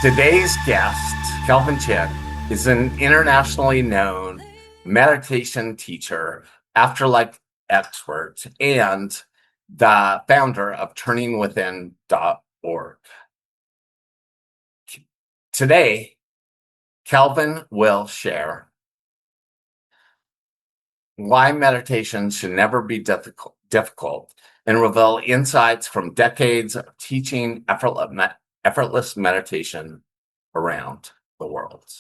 Today's guest, Kelvin Chin, is an internationally known meditation teacher, afterlife expert, and the founder of turningwithin.org. Today, Kelvin will share why meditation should never be difficult and reveal insights from decades of teaching effortless meditation around the world.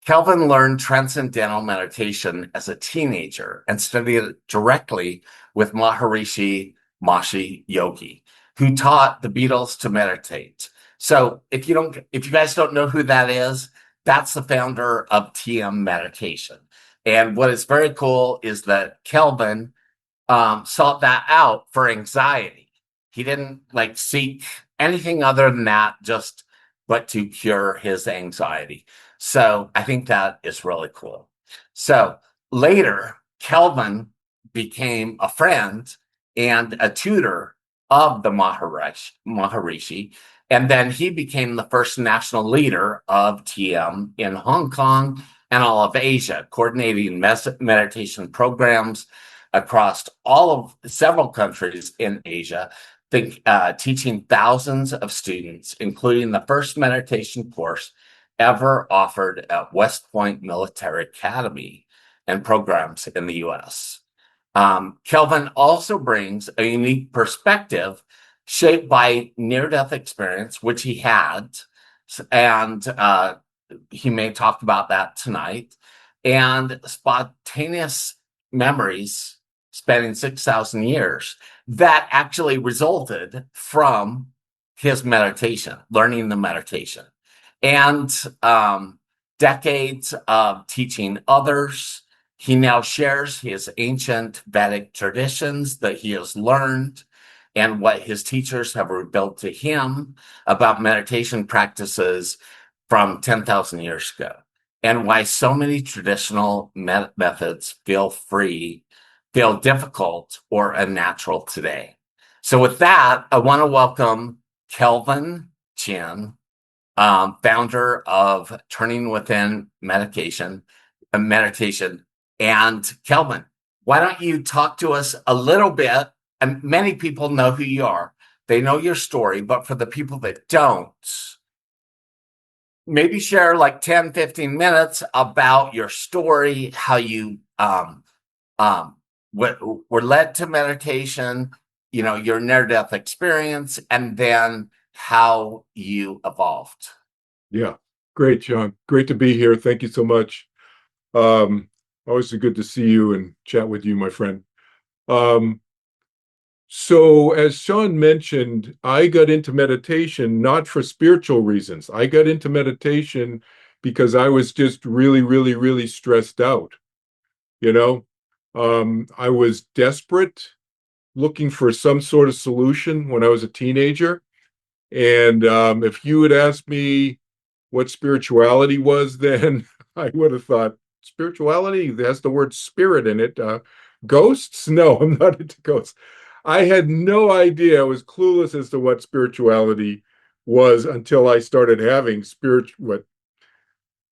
Kelvin learned transcendental meditation as a teenager and studied it directly with Maharishi Mahesh Yogi, who taught the Beatles to meditate. So if you guys don't know who that is, that's the founder of TM meditation. And what is very cool is that Kelvin sought that out for anxiety. He didn't seek anything other than that, but to cure his anxiety. So I think that is really cool. So later, Kelvin became a friend and a tutor of the Maharishi. And then he became the first national leader of TM in Hong Kong and all of Asia, coordinating meditation programs across several countries in Asia, teaching thousands of students, including the first meditation course ever offered at West Point Military Academy and programs in the US. Kelvin also brings a unique perspective shaped by near-death experience, which he had, and he may talk about that tonight, and spontaneous memories spanning 6,000 years that actually resulted from his meditation, learning the meditation, and decades of teaching others. He now shares his ancient Vedic traditions that he has learned and what his teachers have revealed to him about meditation practices from 10,000 years ago, and why so many traditional methods feel difficult or unnatural today. So with that, I want to welcome Kelvin Chin, founder of Turning Within Meditation. And Kelvin, why don't you talk to us a little bit? And many people know who you are. They know your story, but for the people that don't, maybe share 10, 15 minutes about your story, how you were led to meditation, your near-death experience, and then how you evolved. Yeah, great, John. Great to be here. Thank you so much. Always good to see you and chat with you, my friend. So, as Sean mentioned, I got into meditation not for spiritual reasons. I got into meditation because I was just really, really, really stressed out. You know, I was desperate, looking for some sort of solution when I was a teenager. And if you had asked me what spirituality was then, I would have thought spirituality has the word spirit in it. Ghosts? No, I'm not into ghosts. I had no idea. I was clueless as to what spirituality was until I started having what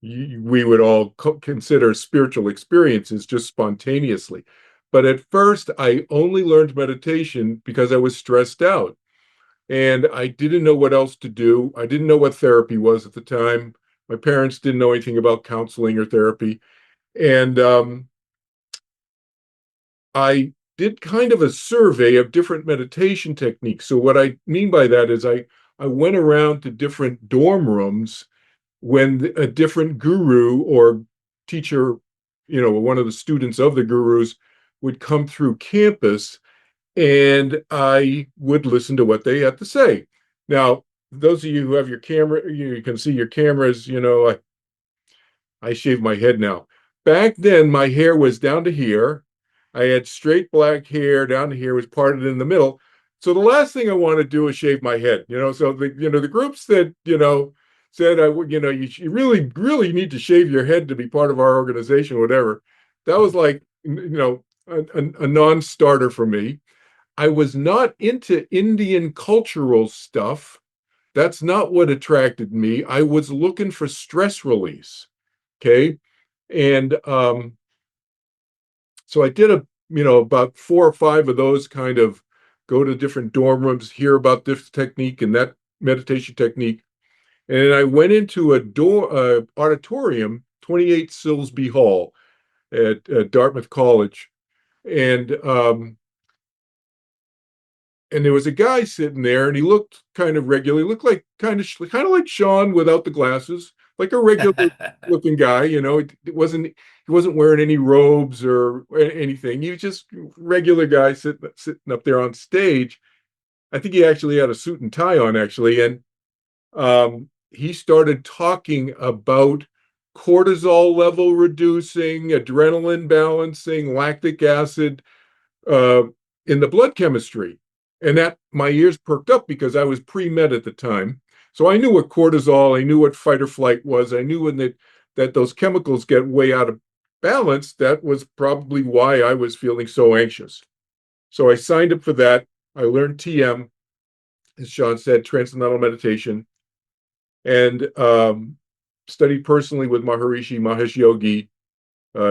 we would all consider spiritual experiences just spontaneously. But at first, I only learned meditation because I was stressed out. And I didn't know what else to do. I didn't know what therapy was at the time. My parents didn't know anything about counseling or therapy. And I did kind of a survey of different meditation techniques. So, what I mean by that is I went around to different dorm rooms when a different guru or teacher, one of the students of the gurus would come through campus, and I would listen to what they had to say. Now, those of you who have your camera, you can see your cameras, I shave my head now. Back then, my hair was down to here. I had straight black hair down to here, was parted in the middle. So the last thing I want to do is shave my head, So the groups that, said, you really, really need to shave your head to be part of our organization, whatever. That was like, a non-starter for me. I was not into Indian cultural stuff. That's not what attracted me. I was looking for stress release. Okay. And so I did about 4 or 5 of those, kind of go to different dorm rooms, hear about this technique and that meditation technique. And I went into a auditorium, 28 Silsby Hall at Dartmouth College. And and there was a guy sitting there, and he looked kind of regular. He looked like kind of like Sean without the glasses, like a regular looking guy. He wasn't wearing any robes or anything. He was just regular guy sitting up there on stage. I think he actually had a suit and tie on, actually, and he started talking about cortisol level reducing, adrenaline balancing, lactic acid uh, in the blood chemistry. And that my ears perked up because I was pre-med at the time. So I knew what cortisol, I knew what fight or flight was. I knew when that those chemicals get way out of balance. That was probably why I was feeling so anxious. So I signed up for that. I learned TM, as Sean said, transcendental meditation, and studied personally with Maharishi Mahesh Yogi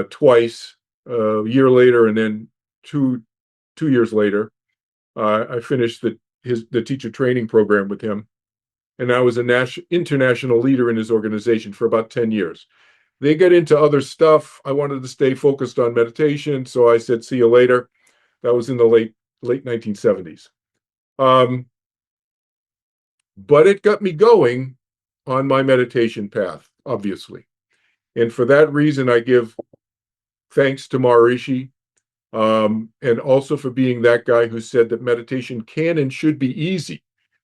twice, a year later, and then 2 years later. I finished the teacher training program with him, and I was a international leader in his organization for about 10 years. They get into other stuff. I wanted to stay focused on meditation, so I said, "See you later." That was in the late 1970s. Um, but it got me going on my meditation path, obviously, and for that reason, I give thanks to Maharishi, and also for being that guy who said that meditation can and should be easy.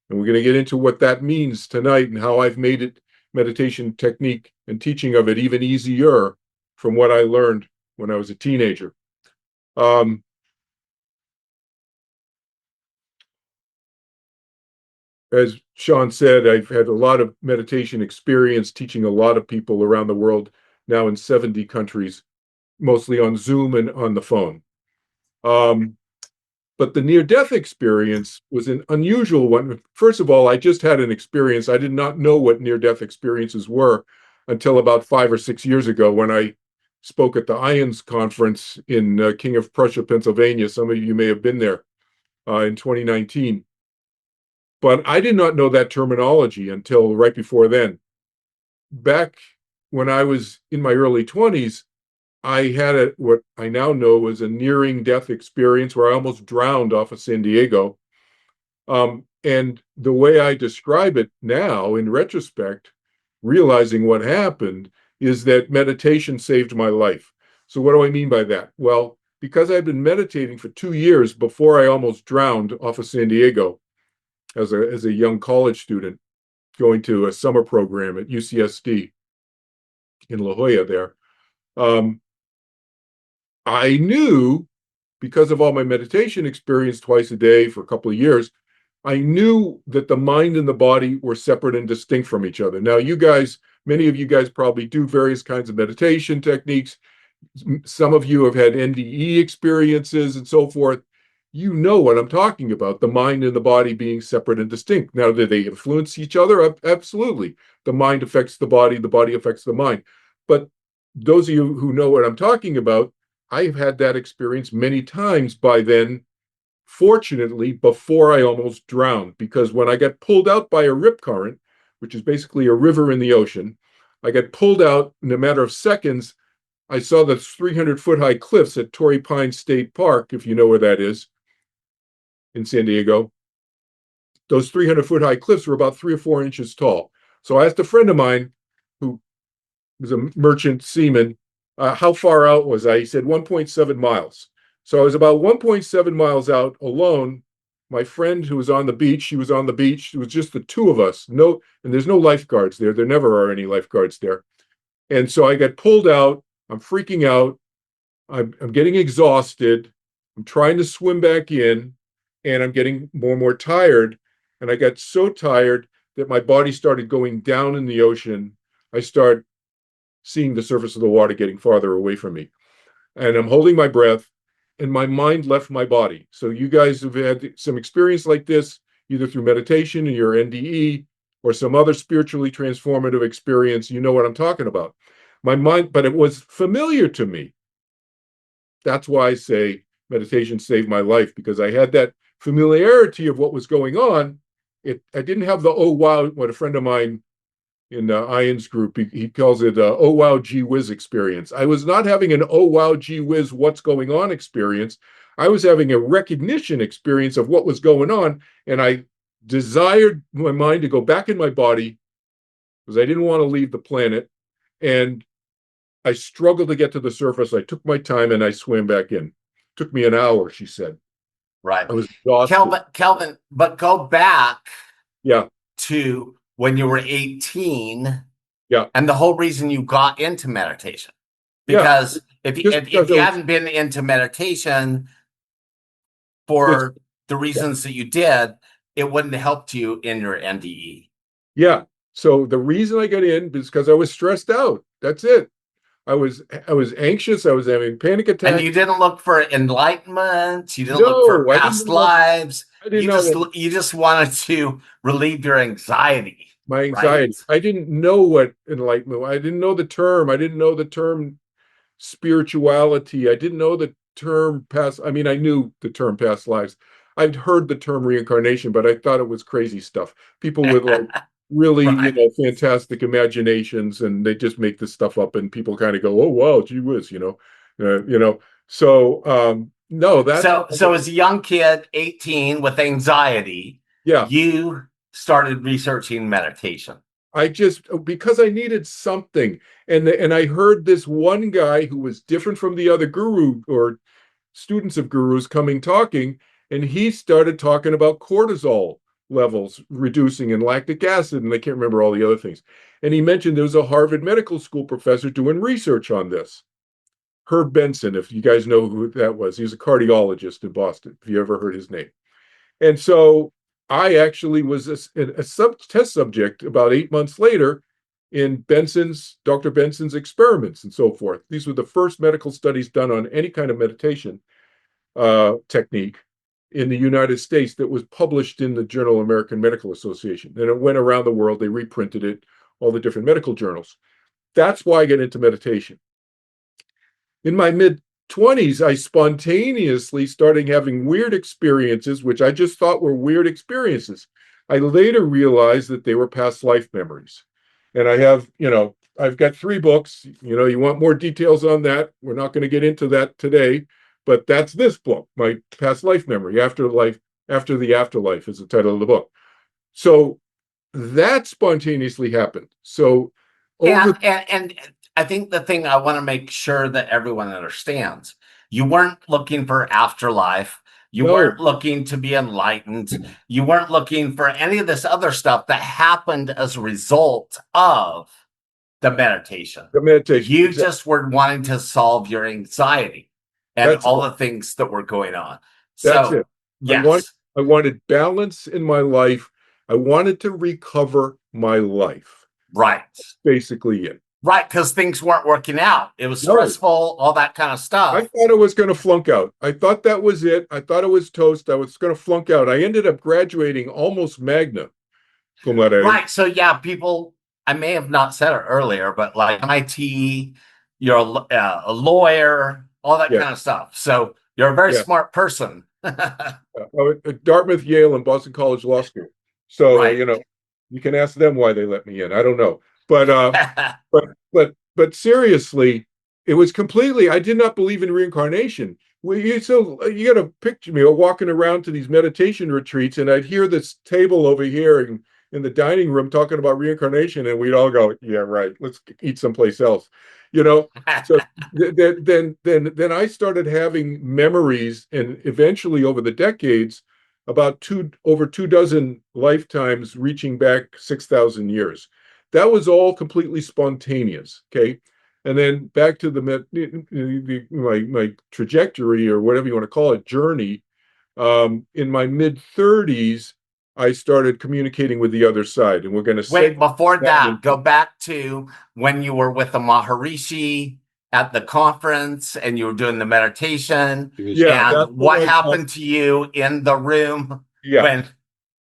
And we're going to get into what that means tonight and how I've made it, meditation technique and teaching of it, even easier from what I learned when I was a teenager. Um, as Sean said, I've had a lot of meditation experience teaching a lot of people around the world, now in 70 countries, mostly on Zoom and on the phone. Um, But the near death experience was an unusual one. First of all, I just had an experience. I did not know what near death experiences were until about 5 or 6 years ago when I spoke at the IANDS conference in King of Prussia, Pennsylvania. Some of you may have been there in 2019. But I did not know that terminology until right before then. Back when I was in my early 20s, I had what I now know was a nearing death experience where I almost drowned off of San Diego. And the way I describe it now, in retrospect, realizing what happened, is that meditation saved my life. So, what do I mean by that? Well, because I'd been meditating for 2 years before I almost drowned off of San Diego as a young college student going to a summer program at UCSD in La Jolla there. Um, I knew, because of all my meditation experience twice a day for a couple of years, I knew that the mind and the body were separate and distinct from each other. Now, many of you guys probably do various kinds of meditation techniques. Some of you have had NDE experiences and so forth. You know what I'm talking about, the mind and the body being separate and distinct. Now, do they influence each other? Absolutely. The mind affects the body affects the mind. But those of you who know what I'm talking about, I've had that experience many times by then, fortunately, before I almost drowned, because when I got pulled out by a rip current, which is basically a river in the ocean, I got pulled out in a matter of seconds. I saw the 300-foot high cliffs at Torrey Pines State Park, if you know where that is, in San Diego. Those 300-foot high cliffs were about 3 or 4 inches tall. So I asked a friend of mine who was a merchant seaman, how far out was I? He said 1.7 miles. So I was about 1.7 miles out alone. My friend who was on the beach, she was on the beach. It was just the two of us. No, and there's no lifeguards there. There never are any lifeguards there. And so I got pulled out. I'm freaking out. I'm getting exhausted. I'm trying to swim back in, and I'm getting more and more tired. And I got so tired that my body started going down in the ocean. I start seeing the surface of the water getting farther away from me. And I'm holding my breath, and my mind left my body. So you guys have had some experience like this, either through meditation or your NDE. or some other spiritually transformative experience, you know what I'm talking about. My mind, but it was familiar to me. That's why I say meditation saved my life, because I had that familiarity of what was going on. I didn't have the oh wow, what a friend of mine in the IANDS group, he calls it oh wow gee whiz experience. I was not having an oh wow gee whiz what's going on experience. I was having a recognition experience of what was going on, and I desired my mind to go back in my body because I didn't want to leave the planet. And I struggled to get to the surface. I took my time and I swam back in. It took me an hour, she said. Right. I was exhausted. Kelvin, but go back Yeah, to when you were 18 yeah, and the whole reason you got into meditation. yeah. Because Just if because you I was hadn't been into meditation this, for the yeah, reasons that you did, it wouldn't have helped you in your NDE. yeah. So the reason I got in is because I was stressed out. That's it. I was anxious. I was having panic And attacks. you didn't look for enlightenment. You didn't look for No, I didn't past know. lives. I didn't know what You just wanted to relieve your anxiety, my right? anxiety. I didn't know what enlightenment. I didn't know the term. I didn't know the term spirituality. I didn't know the term past. I mean, I knew the term past lives. I'd heard the term reincarnation, but I thought it was crazy stuff. People with like really, Right. fantastic imaginations, and they just make this stuff up, and people kind of go, "Oh, wow, gee whiz," So, no, that's So as a young kid, 18, with anxiety, yeah. you started researching meditation. I just because I needed something, and I heard this one guy who was different from the other guru or students of gurus coming talking, and he started talking about cortisol levels reducing and lactic acid, and I can't remember all the other things. And he mentioned there was a Harvard Medical School professor doing research on this. Herb Benson, if you guys know who that was, he was a cardiologist in Boston. If you ever heard his name. And so I actually was a test subject about 8 months later in Dr. Benson's experiments and so forth. These were the first medical studies done on any kind of meditation technique in the United States that was published in the Journal of American Medical Association. And it went around the world. They reprinted it, all the different medical journals. That's why I get into meditation. In my mid 20s, I spontaneously started having weird experiences, which I just thought were weird experiences. I later realized that they were past life memories. And I've got 3 books. You want more details on that? We're not going to get into that today, but that's this book, my past life memory, Afterlife, After the Afterlife is the title of the book. So that spontaneously happened. So over, And I think the thing I want to make sure that everyone understands, you weren't looking for afterlife. You no, weren't looking to be enlightened. You weren't looking for any of this other stuff that happened as a result of the meditation. the meditation, You exactly. just were wanting to solve your anxiety and That's all the things that were going on. That's So, it. I want yes, I wanted balance in my life. I wanted to recover my life. right. Basically it. Right, because things weren't working out. It was No, stressful, all that kind of I stuff. thought I was going to flunk out. I thought that was it. I thought it was toast. I was going to flunk out. I ended up graduating almost magna cum laude. Right. So yeah, people, I may have not said it earlier, but like MIT, you're a lawyer, all that Yeah, kind of stuff. So you're a very yeah. smart person. Dartmouth, Yale, and Boston College Law School. So, Right. you can ask them why they let me in. I don't know. But seriously, it was completely, I did not believe in reincarnation. You got to picture me walking around to these meditation retreats, and I'd hear this table over here in the dining room talking about reincarnation, and we'd all go, "Yeah, right. Let's eat someplace else." You know. So then I started having memories, and eventually over the decades, about over 2 dozen lifetimes, reaching back 6,000 years. That was all completely spontaneous. Okay. And then back to my trajectory, or whatever you want to call it, journey. In my mid 30s, I started communicating with the other side, and we're going to Wait, segue before that that, go into, back to when you were with the Maharishi at the conference and you were doing the meditation. yeah, And that's when what I got, happened to you in the room yeah, when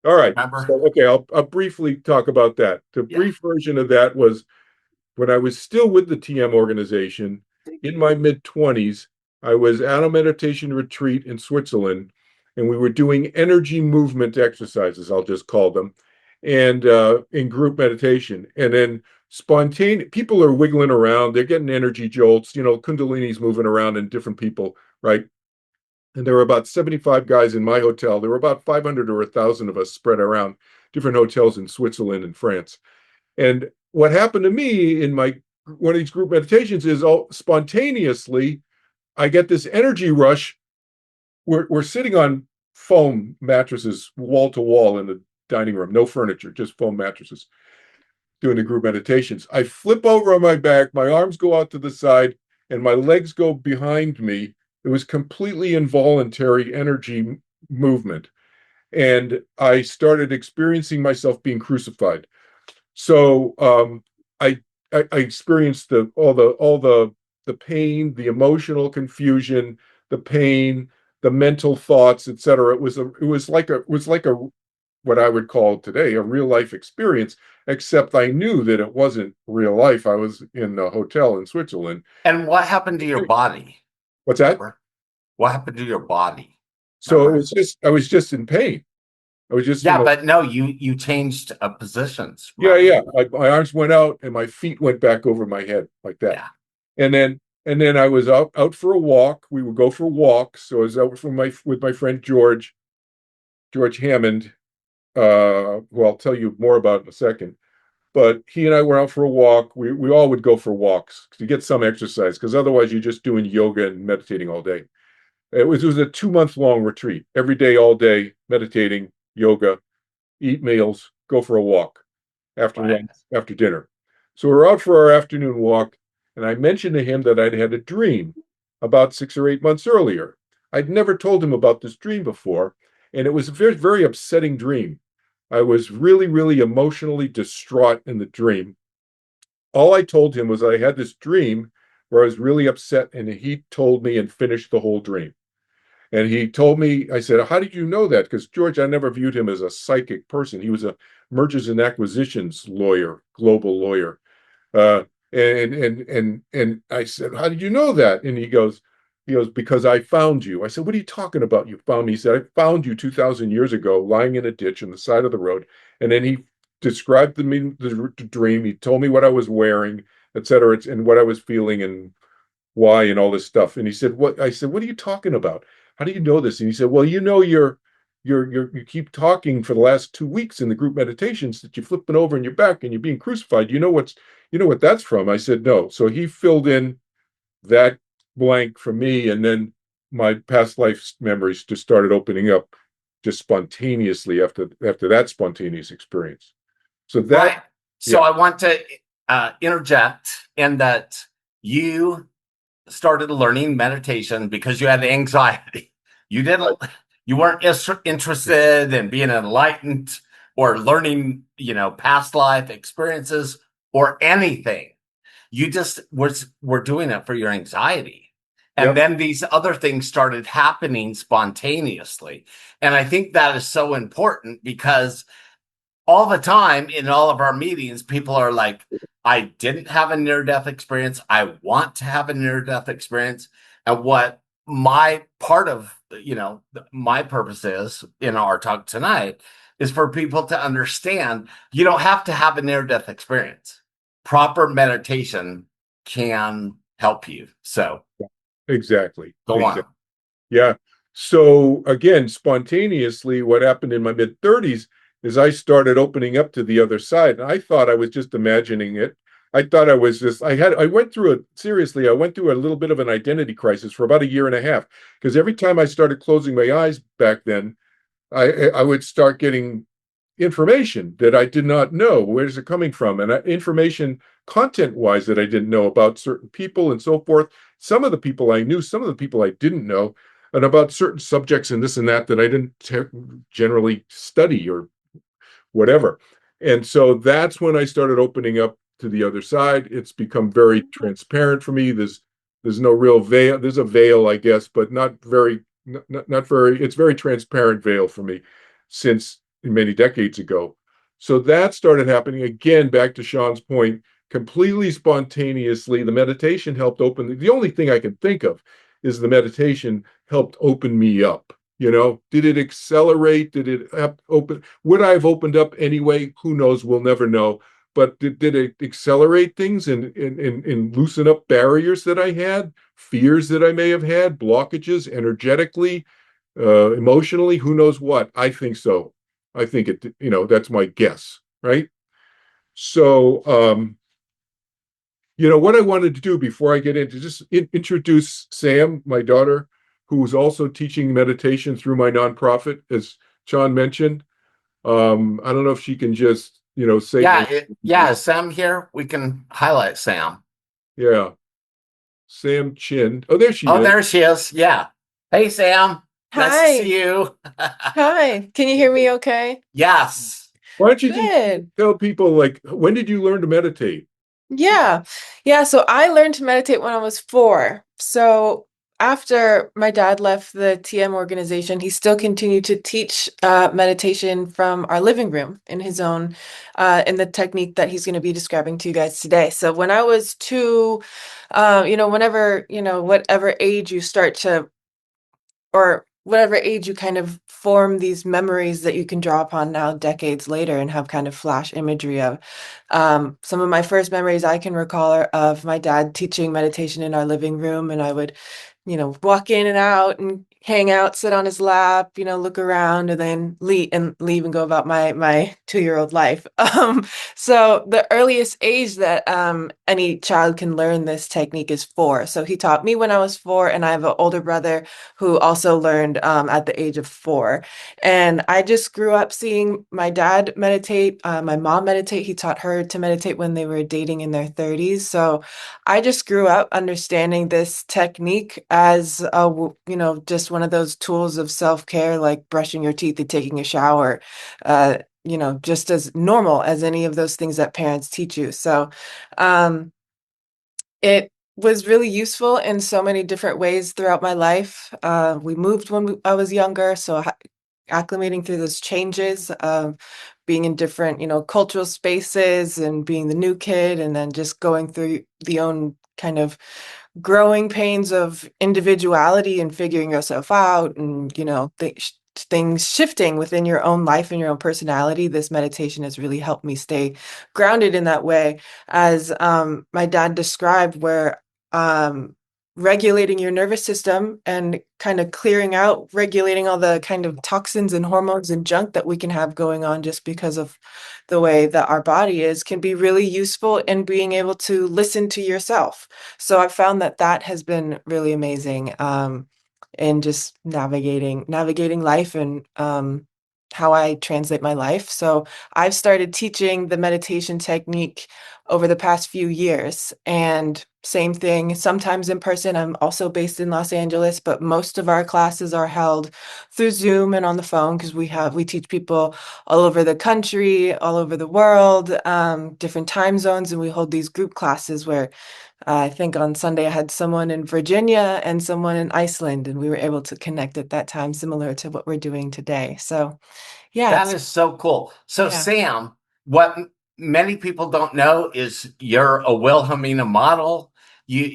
All right. Remember? So, okay, I'll briefly talk about that. The Yeah. brief version of that was when I was still with the TM organization in my mid 20s. I was at a meditation retreat in Switzerland, and we were doing energy movement exercises, I'll just call them, and in group meditation. And then spontaneous people are wiggling around, they're getting energy jolts, Kundalini's moving around in different people, right? And there were about 75 guys in my hotel. There were about 500 or 1,000 of us spread around different hotels in Switzerland and France. And what happened to me in my one of these group meditations is all spontaneously, I get this energy rush. We're sitting on foam mattresses wall to wall in the dining room, no furniture, just foam mattresses, doing the group meditations. I flip over on my back, my arms go out to the side, and my legs go behind me. It was completely involuntary energy movement. And I started experiencing myself being crucified. So I, I experienced all the pain, the emotional confusion, the pain, the mental thoughts, etc. It was like a what I would call today a real life experience, except I knew that it wasn't real life. I was in a hotel in Switzerland. And what happened to your body? What's that? Remember? What happened to your body? So it Remember? was just I was just in pain. I was just in Yeah, a but no, you changed positions, Yeah, remember? yeah. My arms went out and my feet went back over my head like that. Yeah. And then I was out for a walk. We would go for walks. So I was out with my friend George Hammond, who I'll tell you more about in a second. But he and I were out for a walk. We all would go for walks to get some exercise because otherwise you're just doing yoga and meditating all day. It was a 2 month long retreat. Every day, all day, meditating, yoga, eat meals, go for a walk after Right. lunch, after dinner. So we're out for our afternoon walk, and I mentioned to him that I'd had a dream about 6 or 8 months earlier. I'd never told him about this dream before, and it was a very, very upsetting dream. I was really, really emotionally distraught in the dream. All I told him was I had this dream where I was really upset, and he told me and finished the whole dream. And he told me, I said, how did you know that? Because George, I never viewed him as a psychic person. He was a mergers and acquisitions lawyer, global lawyer. Uh, and I said, how did you know that? And he goes, because I found you. I said, what are you talking about? You found me. He said, I found you 2,000 years ago, lying in a ditch on the side of the road. And then he described the dream. He told me what I was wearing, et cetera, and what I was feeling and why and all this stuff. And he said, what? I said, what are you talking about? How do you know this? And he said, well, you keep talking for the last 2 weeks in the group meditations that you're flipping over on your back and you're being crucified. You know what that's from? I said, no. So he filled in that blank for me. And then my past life memories just started opening up just spontaneously after that spontaneous experience. So that, Right. So yeah, I want to interject in that you started learning meditation because you had anxiety. You didn't, you weren't interested in being enlightened or learning, past life experiences or anything. You just were doing it for your anxiety. And yep, then these other things started happening spontaneously. And I think that is so important because all the time in all of our meetings, people are like, I didn't have a near death experience. I want to have a near death experience. And what my part of, my purpose is in our talk tonight is for people to understand you don't have to have a near death experience. Proper meditation can help you. So exactly, go on. exactly. Yeah. So again, spontaneously, what happened in my mid 30s is I started opening up to the other side. And I thought I was just imagining it. I thought I went through seriously, I went through a little bit of an identity crisis for about a year and a half. Because every time I started closing my eyes back then, I would start getting information that I did not know. Where's it coming from? And information content wise that I didn't know about certain people and so forth. Some of the people I knew, some of the people I didn't know, and about certain subjects and this and that that I didn't generally study or whatever. And so that's when I started opening up to the other side. It's become very transparent for me. There's no real veil. There's a veil, I guess, but not very, not very. It's very transparent veil for me since many decades ago. So that started happening again, back to Sean's point, completely spontaneously. The meditation helped open. The only thing I can think of is the meditation helped open me up. Did it accelerate? Did it open? Would I have opened up anyway? Who knows? We'll never know. But did it accelerate things and loosen up barriers that I had, fears that I may have had, blockages energetically, emotionally? Who knows what? I think so. I think that's my guess, right? So, what I wanted to do before I get into just introduce Sam, my daughter, who's also teaching meditation through my nonprofit, as Sean mentioned. I don't know if she can just, say Yeah, hello. yeah, is Sam here? We can highlight Sam. Yeah, Sam Chin. Oh, there she Oh, is. there she is. Yeah. Hey, Sam. Nice to Hi. see you. Hi. Can you hear me okay? Yes. Why don't you just Good. tell people, like, when did you learn to meditate? Yeah. Yeah. So I learned to meditate when I was 4. So after my dad left the TM organization, he still continued to teach meditation from our living room in his own, in the technique that he's going to be describing to you guys today. So when I was 2, whenever, whatever age you start to or whatever age you kind of form these memories that you can draw upon now decades later and have kind of flash imagery of. Some of my first memories I can recall are of my dad teaching meditation in our living room, and I would, walk in and out and hang out, sit on his lap, look around, and then leave and go about my 2-year-old life. So the earliest age that any child can learn this technique is 4. So he taught me when I was 4, and I have an older brother who also learned at the age of 4. And I just grew up seeing my dad meditate, my mom meditate. He taught her to meditate when they were dating in their 30s. So I just grew up understanding this technique as just one of those tools of self-care, like brushing your teeth and taking a shower, just as normal as any of those things that parents teach you. So um, it was really useful in so many different ways throughout my life. We moved when I was younger, so acclimating through those changes, being in different, cultural spaces and being the new kid, and then just going through the own kind of growing pains of individuality and figuring yourself out and, things shifting within your own life and your own personality. This meditation has really helped me stay grounded in that way. As my dad described, where regulating your nervous system and kind of clearing out, regulating all the kind of toxins and hormones and junk that we can have going on just because of the way that our body is, can be really useful in being able to listen to yourself. So I've found that that has been really amazing, in just navigating life and how I translate my life. So I've started teaching the meditation technique over the past few years, and same thing, sometimes in person. I'm also based in Los Angeles, but most of our classes are held through Zoom and on the phone because we teach people all over the country, all over the world, different time zones, and we hold these group classes where I think on Sunday I had someone in Virginia and someone in Iceland, and we were able to connect at that time, similar to what we're doing today. So, yeah, That is so cool. So, yeah. Sam, what many people don't know is you're a Wilhelmina model. You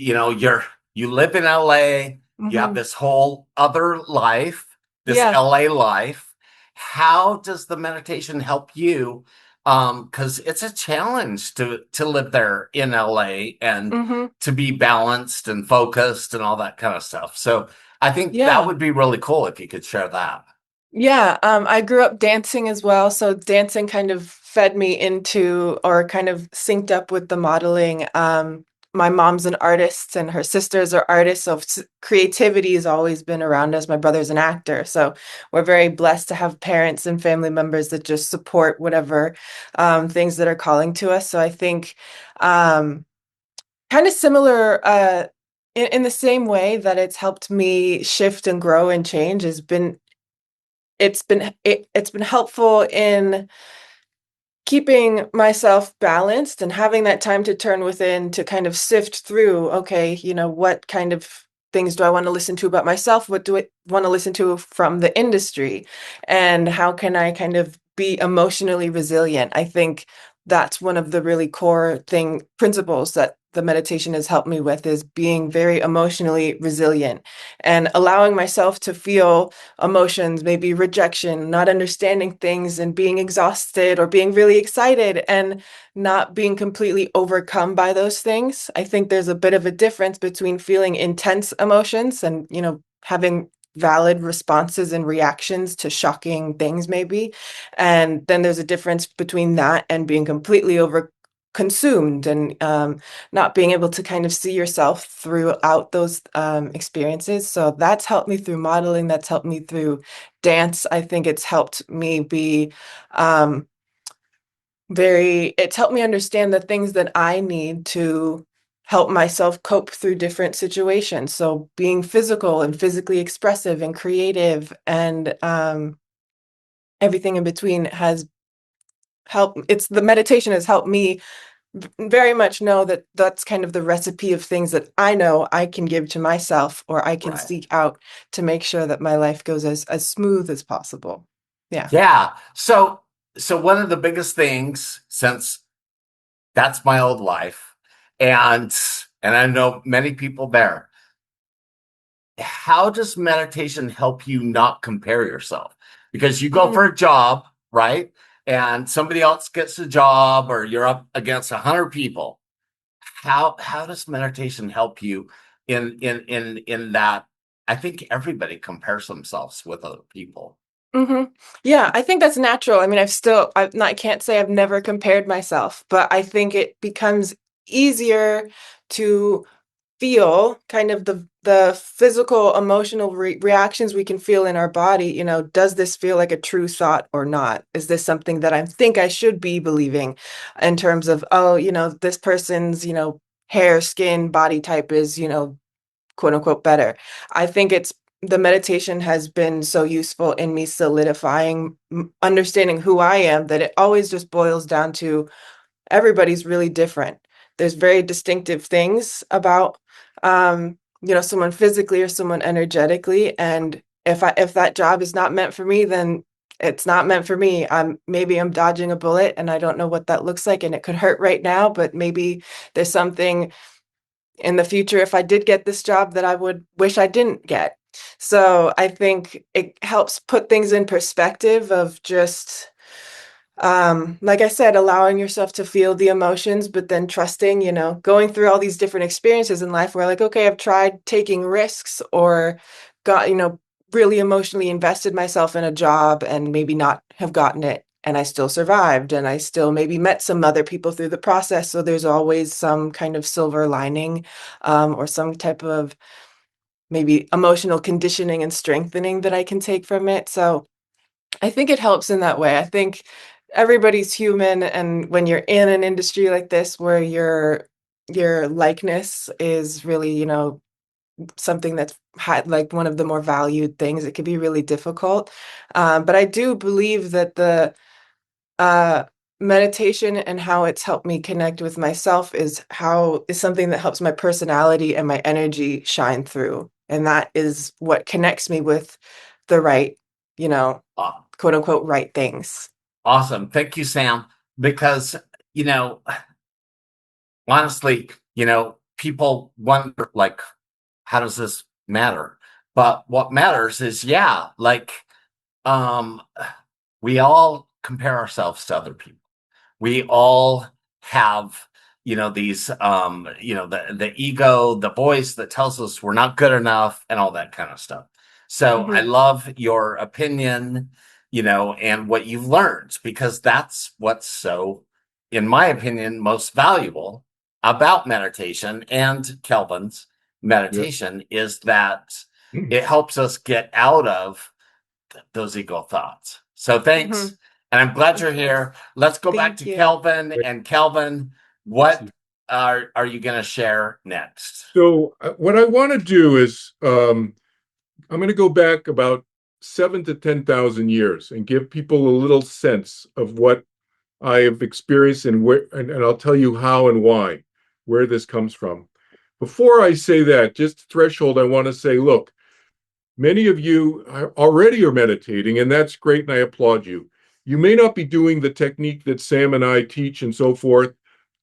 live in LA. You have Hmm. this whole other life, this Yeah. LA life. How does the meditation help you? Because it's a challenge to live there in LA and Hmm. to be balanced and focused and all that kind of stuff. So, I think that Yeah. would be really cool if you could share that. Yeah, I grew up dancing as well, so dancing kind of fed me into or kind of synced up with the modeling. My mom's an artist and her sisters are artists, so creativity has always been around us. My brother's an actor, so we're very blessed to have parents and family members that just support whatever things that are calling to us. So I think um, kind of similar in the same way that it's helped me shift and grow and change has been it's been helpful in keeping myself balanced and having that time to turn within to kind of sift through, okay, what kind of things do I want to listen to about myself? What do I want to listen to from the industry? And how can I kind of be emotionally resilient. I think that's one of the really core principles that the meditation has helped me with, is being very emotionally resilient and allowing myself to feel emotions, maybe rejection, not understanding things, and being exhausted or being really excited, and not being completely overcome by those things. I think there's a bit of a difference between feeling intense emotions and, having valid responses and reactions to shocking things maybe. And then there's a difference between that and being completely over consumed, and not being able to kind of see yourself throughout those experiences. So that's helped me through modeling. That's helped me through dance. I think it's helped me be um, it's helped me understand the things that I need to help myself cope through different situations. So being physical and physically expressive and creative, and everything in between has helped. The meditation has helped me very much know that that's kind of the recipe of things that I know I can give to myself, or I can Right. seek out to make sure that my life goes as smooth as possible. Yeah. Yeah. So one of the biggest things, since that's my old life, and I know many people there, how does meditation help you not compare yourself? Because you go for a job, right? And somebody else gets a job, or you're up against 100 people. How does meditation help you in that? I think everybody compares themselves with other people. Yeah, I think that's natural. I mean, I can't say I've never compared myself, but I think it becomes easier to feel kind of the physical, emotional reactions we can feel in our body. Does this feel like a true thought or not? Is this something that I think I should be believing, in terms of, oh, this person's, hair, skin, body type is, quote unquote better. I think the meditation has been so useful in me solidifying, understanding who I am, that it always just boils down to everybody's really different. There's very distinctive things about, someone physically or someone energetically. And if that job is not meant for me, then it's not meant for me. Maybe I'm dodging a bullet and I don't know what that looks like, and it could hurt right now, but maybe there's something in the future, if I did get this job, that I would wish I didn't get. So I think it helps put things in perspective of just, like I said, allowing yourself to feel the emotions, but then trusting, going through all these different experiences in life where, like, okay, I've tried taking risks, or got, really emotionally invested myself in a job and maybe not have gotten it. And I still survived, and I still maybe met some other people through the process. So there's always some kind of silver lining, or some type of maybe emotional conditioning and strengthening that I can take from it. So I think it helps in that way. I think everybody's human, and when you're in an industry like this where your likeness is really, something that's like one of the more valued things, it can be really difficult. But I do believe that the uh, meditation and how it's helped me connect with myself is something that helps my personality and my energy shine through. And that is what connects me with the right, you know, Aw- quote unquote, right things. Awesome. Thank you, Sam. Because, you know, honestly, people wonder, like, how does this matter? But what matters is, yeah, like, um, we all compare ourselves to other people. We all have, these, the ego, the voice that tells us we're not good enough, and all that kind of stuff. So I Mhm. love your opinion, and what you've learned, because that's what's so, in my opinion, most valuable about meditation and Kelvin's Yeah. meditation, is that it helps us get out of those ego thoughts. So thanks. Mhm. And I'm glad Of you're course. here. Let's go back Thank to you. Kelvin. And Kelvin, what are you going to share next? So what I want to do is I'm going to go back about 7 to 10,000 years and give people a little sense of what I have experienced, and where, and I'll tell you how and why, where this comes from. Before I say that, just threshold, I want to say, look, many of you already are meditating, and that's great, and I applaud you. You may not be doing the technique that Sam and I teach and so forth.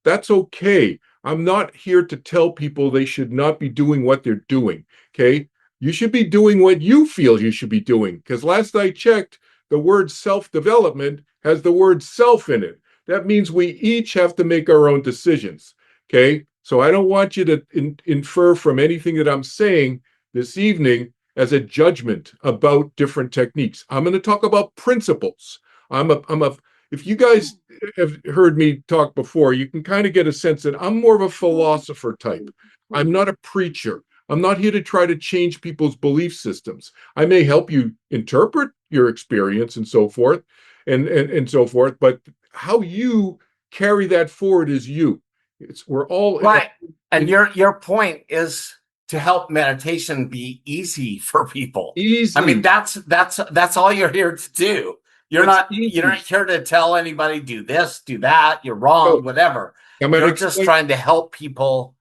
That's okay. I'm not here to tell people they should not be doing what they're doing. Okay. You should be doing what you feel you should be doing. Because last I checked, the word self-development has the word self in it. That means we each have to make our own decisions. Okay. So I don't want you to infer from anything that I'm saying this evening as a judgment about different techniques. I'm going to talk about principles. If you guys have heard me talk before, you can kind of get a sense that I'm more of a philosopher type. I'm not a preacher. I'm not here to try to change people's belief systems. I may help you interpret your experience and so forth, and so forth, but how you carry that forward is you. We're all right. And your point is to help meditation be easy for people. Easy. I mean, that's all you're here to do. You're not here to tell anybody do this, do that, you're wrong, whatever. You're just trying to help people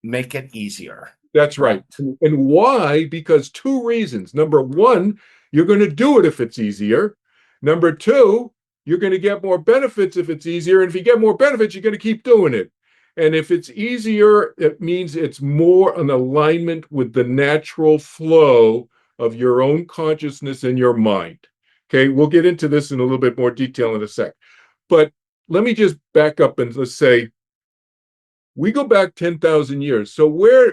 make it easier. That's right. And why? Because two reasons. Number one, you're going to do it if it's easier. Number two, you're going to get more benefits if it's easier. And if you get more benefits, you're going to keep doing it. And if it's easier, it means it's more in alignment with the natural flow of your own consciousness and your mind. Okay, we'll get into this in a little bit more detail in a sec. But let me just back up and let's say we go back 10,000 years. So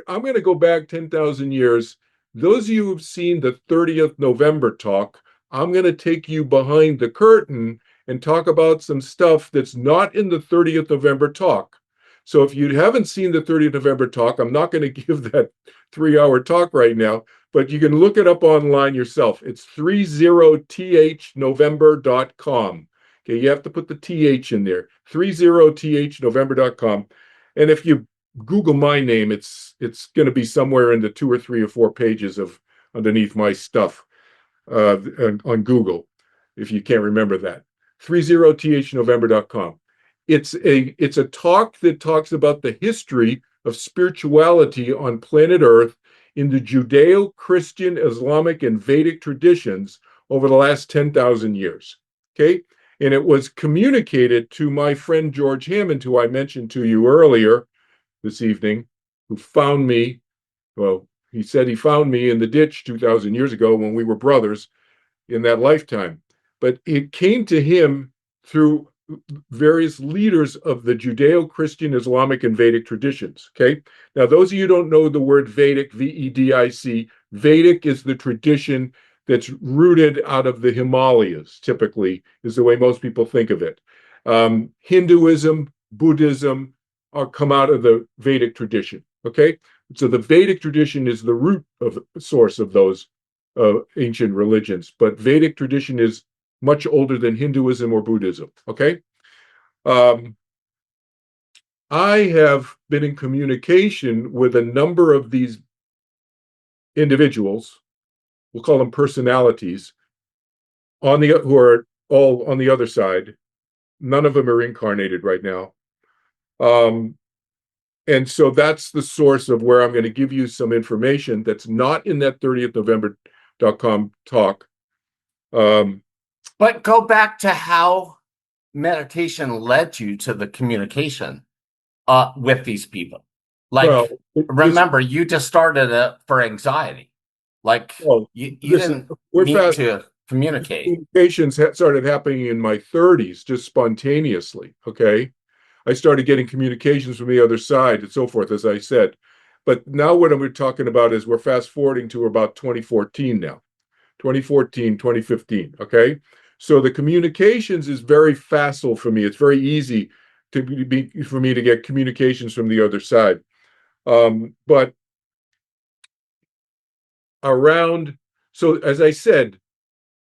I'm going to go back 10,000 years. Those of you who've seen the 30th November talk, I'm going to take you behind the curtain and talk about some stuff that's not in the 30th November talk. So if you haven't seen the 30th November talk, I'm not going to give that 3-hour talk right now, but you can look it up online yourself. It's 30thnovember.com. Okay, you have to put the TH in there, 30thnovember.com. And if you Google my name, it's going to be somewhere in the 2 or 3 or 4 pages of underneath my stuff on Google, if you can't remember that. 30thnovember.com. It's a talk that talks about the history of spirituality on planet Earth in the Judeo-Christian, Islamic, and Vedic traditions over the last 10,000 years. Okay? And it was communicated to my friend George Hammond, who I mentioned to you earlier this evening, who found me. Well, he said he found me in the ditch 2,000 years ago when we were brothers in that lifetime. But it came to him through various leaders of the Judeo-Christian, Islamic, and Vedic traditions. Okay. Now, those of you who don't know the word Vedic, VEDIC, Vedic is the tradition that's rooted out of the Himalayas, typically, is the way most people think of it. Hinduism, Buddhism come out of the Vedic tradition. Okay. So the Vedic tradition is the root of source of those ancient religions, but Vedic tradition is much older than Hinduism or Buddhism. Okay. I have been in communication with a number of these individuals, we'll call them personalities, who are all on the other side. None of them are incarnated right now. And so that's the source of where I'm going to give you some information that's not in that 30thnovember.com talk. But go back to how meditation led you to the communication with these people. Like, remember, you just started it for anxiety. Like, you didn't need to communicate. Communications started happening in my 30s, just spontaneously. Okay. I started getting communications from the other side and so forth, as I said. But now what we're talking about is we're fast forwarding to about 2014 now. 2014, 2015. Okay. So the communications is very facile for me. It's very easy for me to get communications from the other side. But so as I said,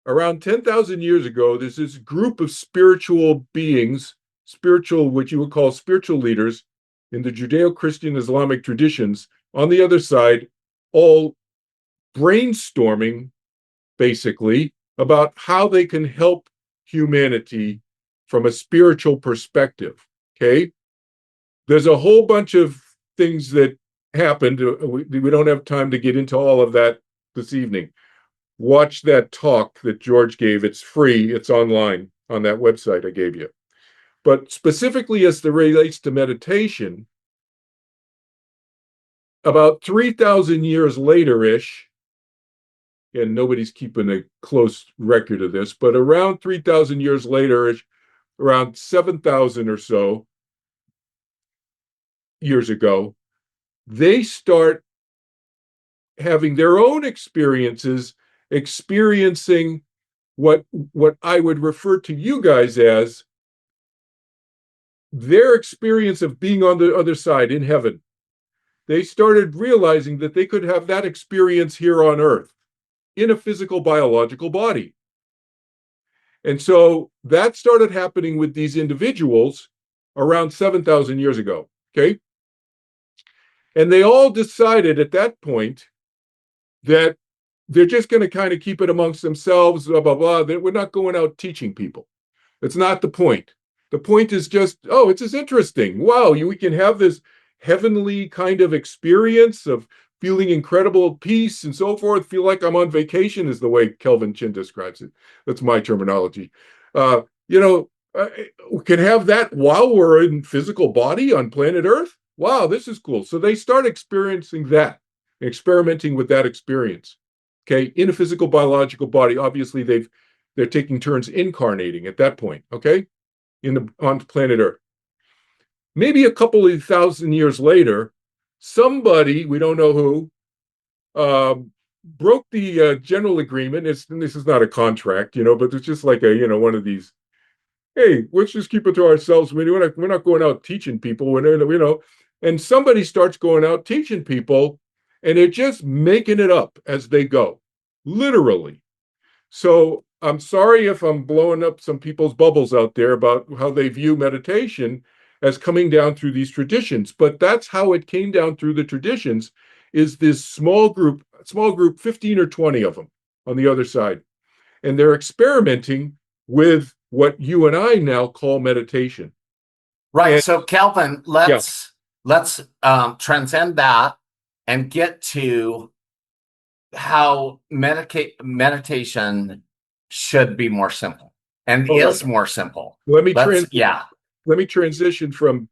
around 10,000 years ago, there's this group of spiritual beings, what you would call spiritual leaders in the Judeo-Christian Islamic traditions on the other side, all brainstorming basically about how they can help humanity from a spiritual perspective. Okay. There's a whole bunch of things that happened. We don't have time to get into all of that this evening. Watch that talk that George gave. It's free. It's online. on that website I gave you. But specifically as it relates to meditation, about 3,000 years later-ish, and nobody's keeping a close record of this, but around 3,000 years later-ish, around 7,000 or so years ago, they start having their own experiences, experiencing what I would refer to you guys as their experience of being on the other side in heaven. They started realizing that they could have that experience here on Earth in a physical biological body. And so that started happening with these individuals around 7,000 years ago. Okay. And they all decided at that point that they're just going to kind of keep it amongst themselves, blah, blah, blah. We're not going out teaching people. That's not the point. The point is just, oh, it's just interesting. Wow, we can have this heavenly kind of experience of feeling incredible peace and so forth. Feel like I'm on vacation is the way Kelvin Chin describes it. That's my terminology. We can have that while we're in physical body on planet Earth. Wow, this is cool. So they start experiencing that, experimenting with that experience. Okay, in a physical biological body. Obviously, they're taking turns incarnating at that point. Okay, on planet Earth. Maybe a couple of thousand years later, somebody, we don't know who, broke the general agreement. This is not a contract, but it's just like one of these. Hey, let's just keep it to ourselves. We're not going out teaching people. And somebody starts going out teaching people, and they're just making it up as they go, literally. So I'm sorry if I'm blowing up some people's bubbles out there about how they view meditation as coming down through these traditions, but that's how it came down through the traditions, is this small group, 15 or 20 of them on the other side. And they're experimenting with what you and I now call meditation. Right. And, so Kelvin, let's transcend that and get to how meditation should be more simple and is more simple. Let me transition from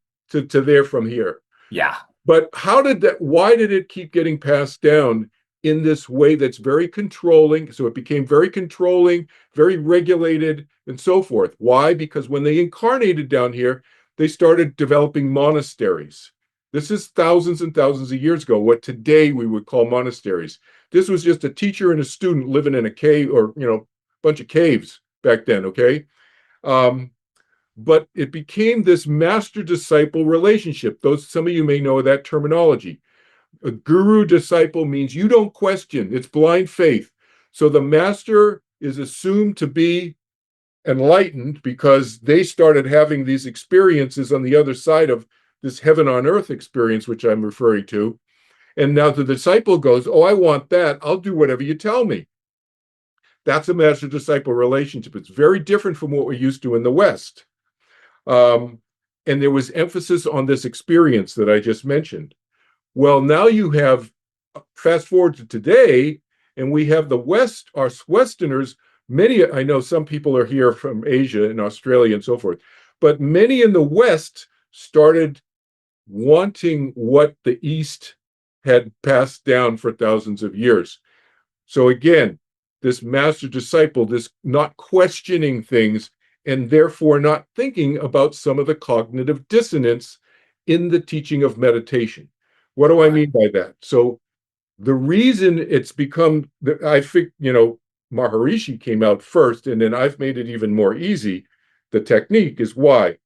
here. Yeah. But why did it keep getting passed down in this way that's very controlling? So it became very controlling, very regulated, and so forth. Why? Because when they incarnated down here, they started developing monasteries. This is thousands and thousands of years ago, what today we would call monasteries. This was just a teacher and a student living in a cave, or bunch of caves back then. Okay. But it became this master-disciple relationship. Some of you may know that terminology. A guru-disciple means you don't question. It's blind faith. So the master is assumed to be enlightened because they started having these experiences on the other side of this heaven on earth experience, which I'm referring to. And now the disciple goes, oh, I want that. I'll do whatever you tell me. That's a master-disciple relationship. It's very different from what we're used to in the West. And there was emphasis on this experience that I just mentioned. Well, now you have, fast forward to today, and we have the West, our Westerners, I know some people are here from Asia and Australia and so forth, but many in the West started wanting what the East had passed down for thousands of years. So again, this master-disciple, this not questioning things, and therefore not thinking about some of the cognitive dissonance in the teaching of meditation. What do I mean by that? So the reason it's become, I think, Maharishi came out first, and then I've made it even more easy. The technique is why.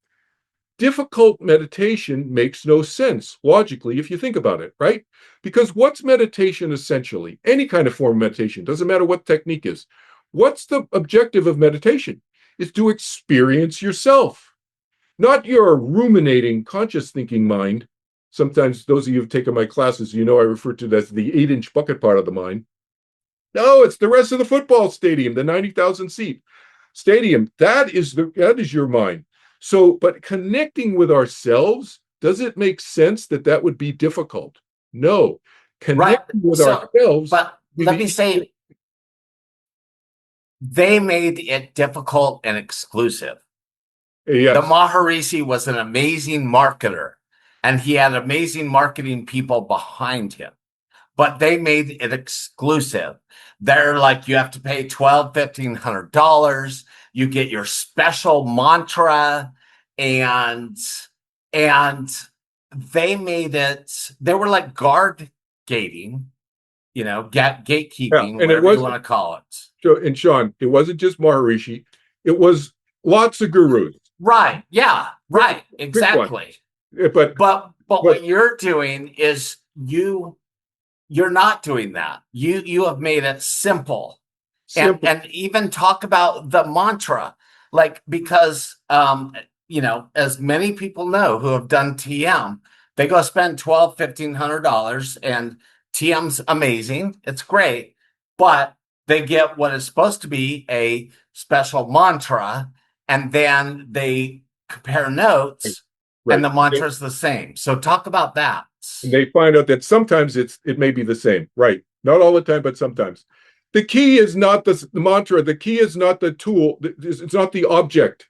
Difficult meditation makes no sense logically if you think about it, right? Because what's meditation essentially? Any kind of form of meditation, doesn't matter what technique is. What's the objective of meditation? Is to experience yourself, not your ruminating, conscious thinking mind. Sometimes those of you who've taken my classes, I refer to that as the 8-inch bucket part of the mind. No, it's the rest of the football stadium, the 90,000 seat stadium. That is your mind. So, but connecting with ourselves, does it make sense that would be difficult? No. Connecting with ourselves. But let me say, They made it difficult and exclusive. The Yes. Maharishi was an amazing marketer, and he had amazing marketing people behind him, but they made it exclusive. They're like, you have to pay $1,200, $1,500. You get your special mantra, and and they made it. They were like guard gating, Yeah. gatekeeping, And it whatever you wasn't, want to call it. so, and Sean, it wasn't just Maharishi. It was lots of gurus. Right. Yeah. Right. Pick one. Exactly. But But but what you're doing is you're not doing that. You have made it simple. simple. And even talk about the mantra, like, because as many people know who have done TM, they go spend $1,200, $1,500, and TM's amazing, it's great, but they get what is supposed to be a special mantra, and then they compare notes, and Right. the mantra is the same. So talk about that. And they find out that sometimes it may be the same. Right. Not all the time, but sometimes. The key is not the mantra. The key is not the tool. It's not the object.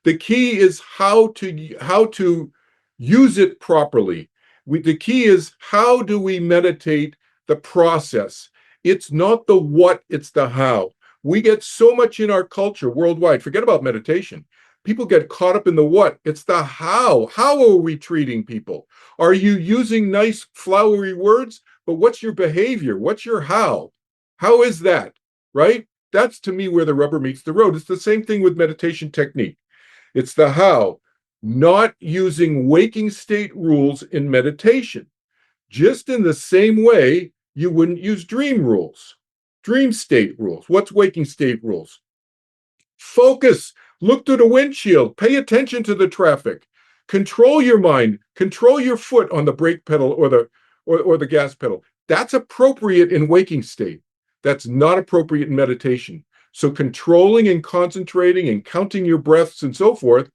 The key is how to use it properly. The key is, how do we meditate the process? It's not the what, it's the how. We get so much in our culture worldwide. Forget about meditation. People get caught up in the what. It's the how. How are we treating people? Are you using nice flowery words? But what's your behavior? What's your how? How is that? Right? That's, to me, where the rubber meets the road. It's the same thing with meditation technique. It's the how, not using waking state rules in meditation. Just in the same way you wouldn't use dream rules, dream state rules. What's waking state rules? Focus, look through the windshield, pay attention to the traffic, control your mind, control your foot on the brake pedal or the gas pedal. That's appropriate in waking state. That's not appropriate in meditation. So controlling and concentrating and counting your breaths and so forth,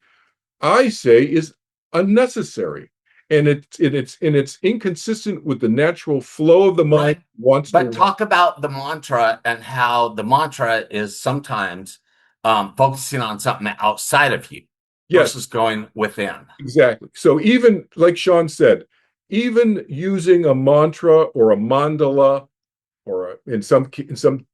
I say, is unnecessary. And it's inconsistent with the natural flow of the mind. Right. Wants But to talk about the mantra and how the mantra is sometimes focusing on something outside of you Yes, versus going within. exactly. So even like Sean said, even using a mantra or a mandala, or in some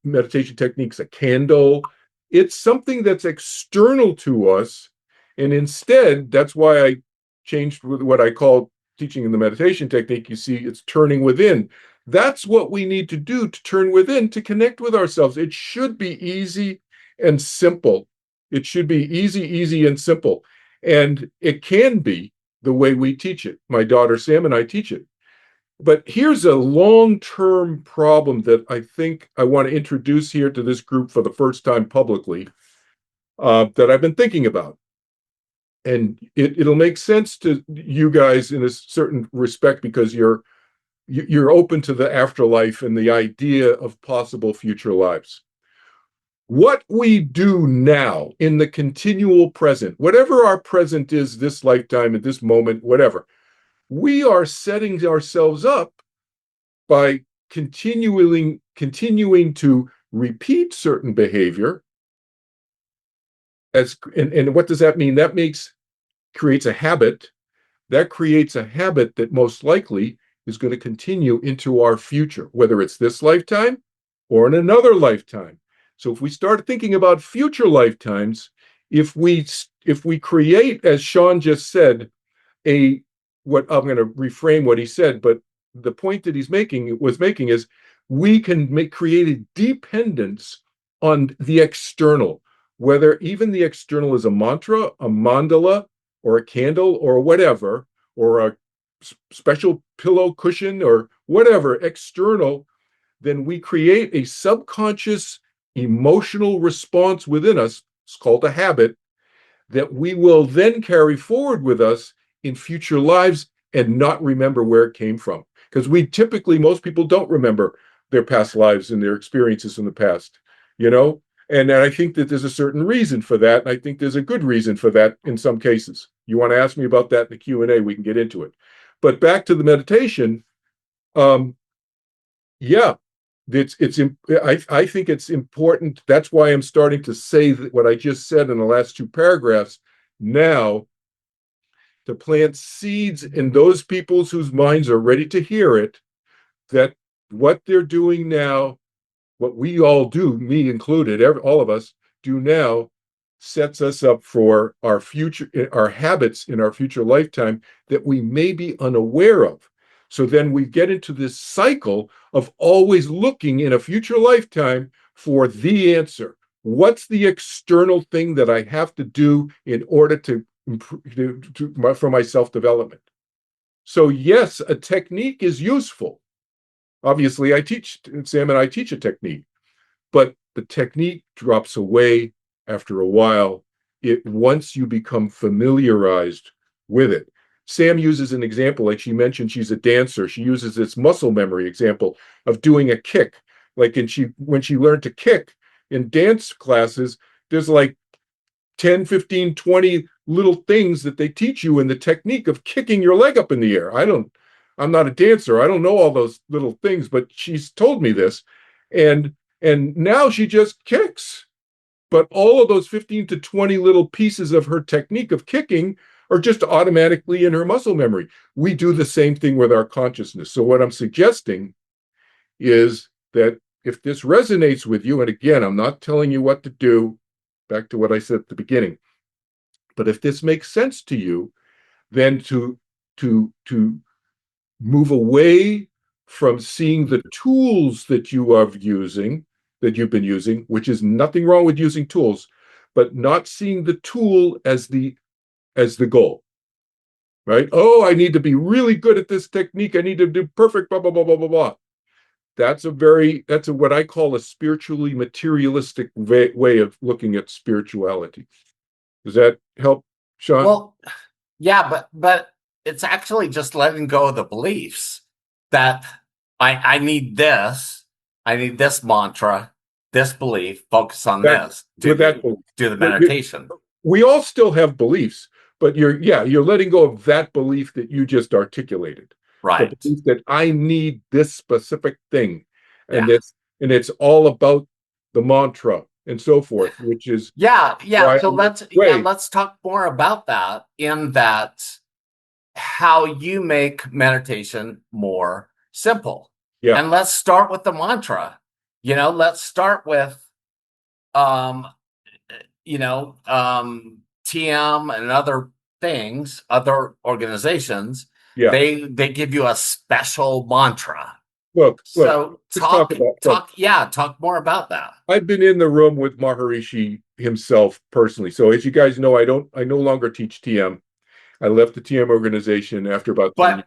meditation techniques, a candle, it's something that's external to us. And instead, that's why I changed with what I call teaching in the meditation technique. You see, it's turning within. That's what we need to do, to turn within, to connect with ourselves. It should be easy and simple. It should be easy and simple. And it can be the way we teach it. My daughter Sam and I teach it. But here's a long-term problem that I think I want to introduce here to this group for the first time publicly, that I've been thinking about. And it'll make sense to you guys in a certain respect, because you're open to the afterlife and the idea of possible future lives. What we do now in the continual present, whatever our present is, this lifetime, at this moment, whatever, we are setting ourselves up by continuing to repeat certain behavior. And what does that mean? That creates a habit. That creates a habit that most likely is going to continue into our future, whether it's this lifetime or in another lifetime. So if we start thinking about future lifetimes, if we create, as Sean just said, what I'm going to reframe what he said, but the point that he's making is, we can create a dependence on the external, whether even the external is a mantra, a mandala, or a candle, or whatever, or a special pillow cushion, or whatever external. Then we create a subconscious emotional response within us. It's called a habit, that we will then carry forward with us in future lives and not remember where it came from. Because most people don't remember their past lives and their experiences in the past, you know? And I think that there's a certain reason for that. And I think there's a good reason for that in some cases. You want to ask me about that in the Q&A, we can get into it. But back to the meditation, yeah, I think it's important. That's why I'm starting to say what I just said in the last two paragraphs now, to plant seeds in those peoples whose minds are ready to hear it, that what they're doing now, what we all do, me included, all of us do now, sets us up for our future, our habits in our future lifetime that we may be unaware of. So then we get into this cycle of always looking in a future lifetime for the answer. What's the external thing that I have to do in order to improve for my self-development? So yes, a technique is useful. Obviously, Sam and I teach a technique, but the technique drops away after a while. Once you become familiarized with it. Sam uses an example, like she mentioned, she's a dancer. She uses this muscle memory example of doing a kick. Like when she learned to kick in dance classes, there's like 10, 15, 20 little things that they teach you in the technique of kicking your leg up in the air. I'm not a dancer. I don't know all those little things, but she's told me this. And now she just kicks. But all of those 15 to 20 little pieces of her technique of kicking are just automatically in her muscle memory. We do the same thing with our consciousness. So what I'm suggesting is that if this resonates with you, and again, I'm not telling you what to do, back to what I said at the beginning, but if this makes sense to you, then to move away from seeing the tools that you've been using, which is nothing wrong with using tools, but not seeing the tool as the goal, right? Oh, I need to be really good at this technique. I need to do perfect, blah, blah, blah, blah, blah, blah. That's what I call a spiritually materialistic way of looking at spirituality. Does that help, Sean? Well, yeah, but it's actually just letting go of the beliefs that I need this mantra, this belief, focus on this, do the meditation. We all still have beliefs, but you're letting go of that belief that you just articulated. Right. The belief that I need this specific thing. And Yeah. it's all about the mantra and so forth, which is yeah. So let's talk more about that, in that how you make meditation more simple. Yeah. And let's start with the mantra. Let's start with TM and other things, other organizations. Yeah. They give you a special mantra. Look, so talk more about that. I've been in the room with Maharishi himself personally. So as you guys know, I no longer teach TM. I left the TM organization after about 10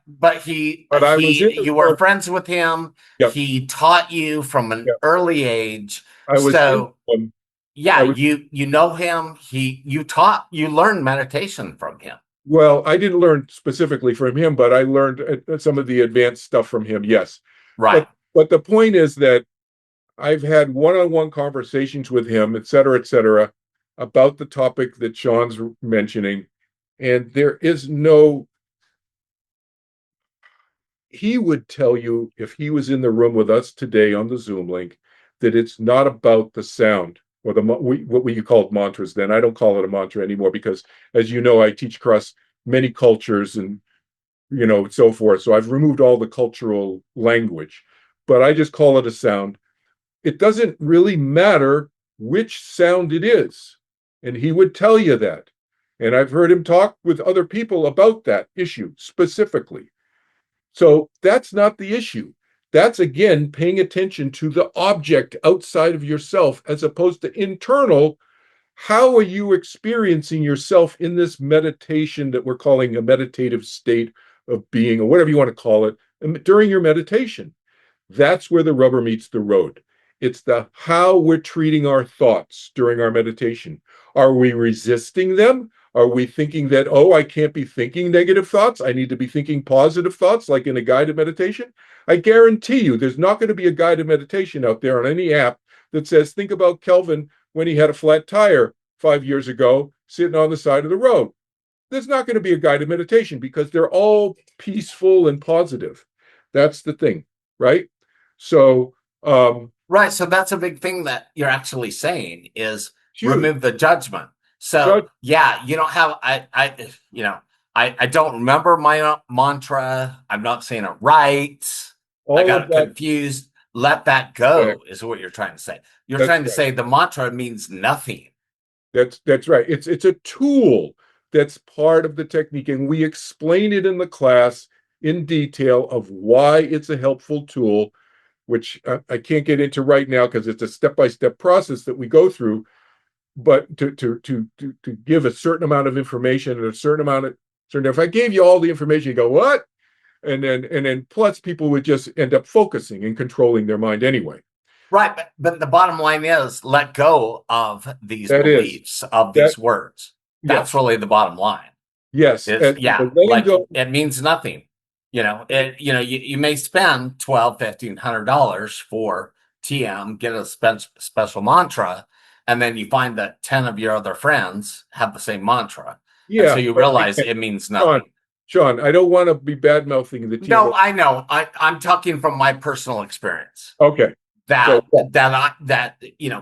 years. You were friends with him. Yep. He taught you from an early age. You know him. You learned meditation from him. Well, I didn't learn specifically from him, but I learned some of the advanced stuff from him. Yes. Right. But the point is that I've had one-on-one conversations with him, et cetera, about the topic that Sean's mentioning. And he would tell you, if he was in the room with us today on the Zoom link, that it's not about the sound or what we called mantras then. I don't call it a mantra anymore because, as you know, I teach across many cultures and, so forth. So I've removed all the cultural language, but I just call it a sound. It doesn't really matter which sound it is. And he would tell you that. And I've heard him talk with other people about that issue specifically. So that's not the issue. That's, again, paying attention to the object outside of yourself as opposed to internal. How are you experiencing yourself in this meditation that we're calling a meditative state of being, or whatever you want to call it, during your meditation? That's where the rubber meets the road. It's how we're treating our thoughts during our meditation. Are we resisting them? Are we thinking that, I can't be thinking negative thoughts? I need to be thinking positive thoughts, like in a guided meditation? I guarantee you there's not going to be a guided meditation out there on any app that says, think about Kelvin when he had a flat tire 5 years ago sitting on the side of the road. There's not going to be a guided meditation because they're all peaceful and positive. That's the thing, right? So Right. So that's a big thing that you're actually saying is Huge. remove the judgment. So Judge, yeah, you don't have I don't remember my mantra. I'm not saying it right. I all got of it that. confused. Let that go is what you're trying to say. You're That's trying to right. say the mantra means nothing. That's right. It's a tool that's part of the technique, and we explain it in the class in detail of why it's a helpful tool, which I can't get into right now because it's a step-by-step process that we go through. But to give a certain amount of information and a certain amount of certain, if I gave you all the information, you go, what? And then plus people would just end up focusing and controlling their mind anyway. Right, but the bottom line is let go of these That is beliefs, of that these words. That's yes, really the bottom line. yes, Is and yeah, the letting like go. it means nothing. You may spend $1,200 for TM, get a special mantra, and then you find that 10 of your other friends have the same mantra. And so Yeah, you but realize again, it means Sean, nothing. Sean, I don't want to be bad mouthing the No, TMO. I know. I'm talking from my personal experience. Okay, so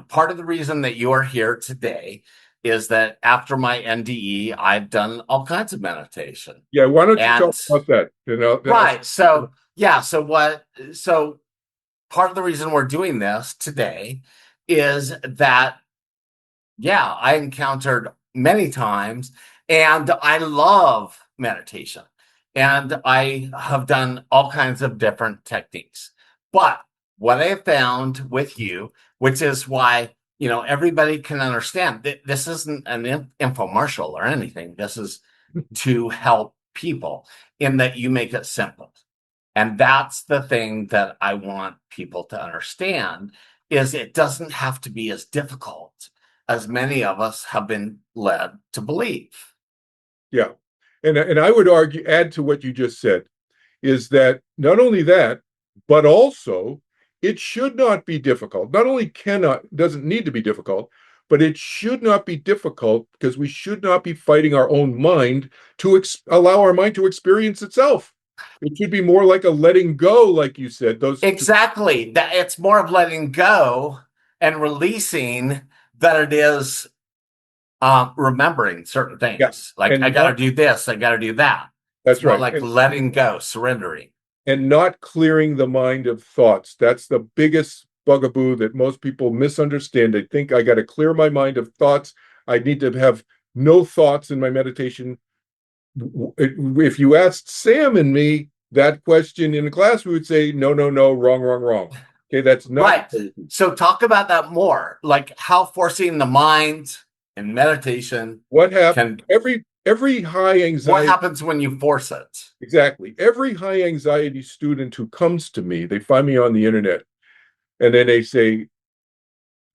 Part of the reason that you are here today is that after my NDE, I've done all kinds of meditation. yeah, why don't you And talk about that? Then I'll right. So part of the reason we're doing this today is that, yeah, I encountered many times and I love meditation and I have done all kinds of different techniques. But what I have found with you, which is why, everybody can understand that this isn't an infomercial or anything. This is to help people in that you make it simple. And that's the thing that I want people to understand is it doesn't have to be as difficult as many of us have been led to believe. yeah, and I would argue, add to what you just said, is that not only that, but also it should not be difficult. Not only doesn't need to be difficult, but it should not be difficult because we should not be fighting our own mind to allow our mind to experience itself. It should be more like a letting go, like you said. Those Exactly. That it's more of letting go and releasing than it is remembering certain yeah, things. Like I and got to not do this, I got to do that. It's that's more right, like letting go, surrendering. and not clearing the mind of thoughts. That's the biggest bugaboo that most people misunderstand. They think I got to clear my mind of thoughts. I need to have no thoughts in my meditation. If you asked Sam and me that question in the class, we would say, no, no, no, wrong, wrong, wrong. Okay, that's not. Right. So talk about that more, like how forcing the mind in meditation What happened. can, Every high what anxiety, happens when you force it? exactly. Every high anxiety student who comes to me, they find me on the internet, and then they say,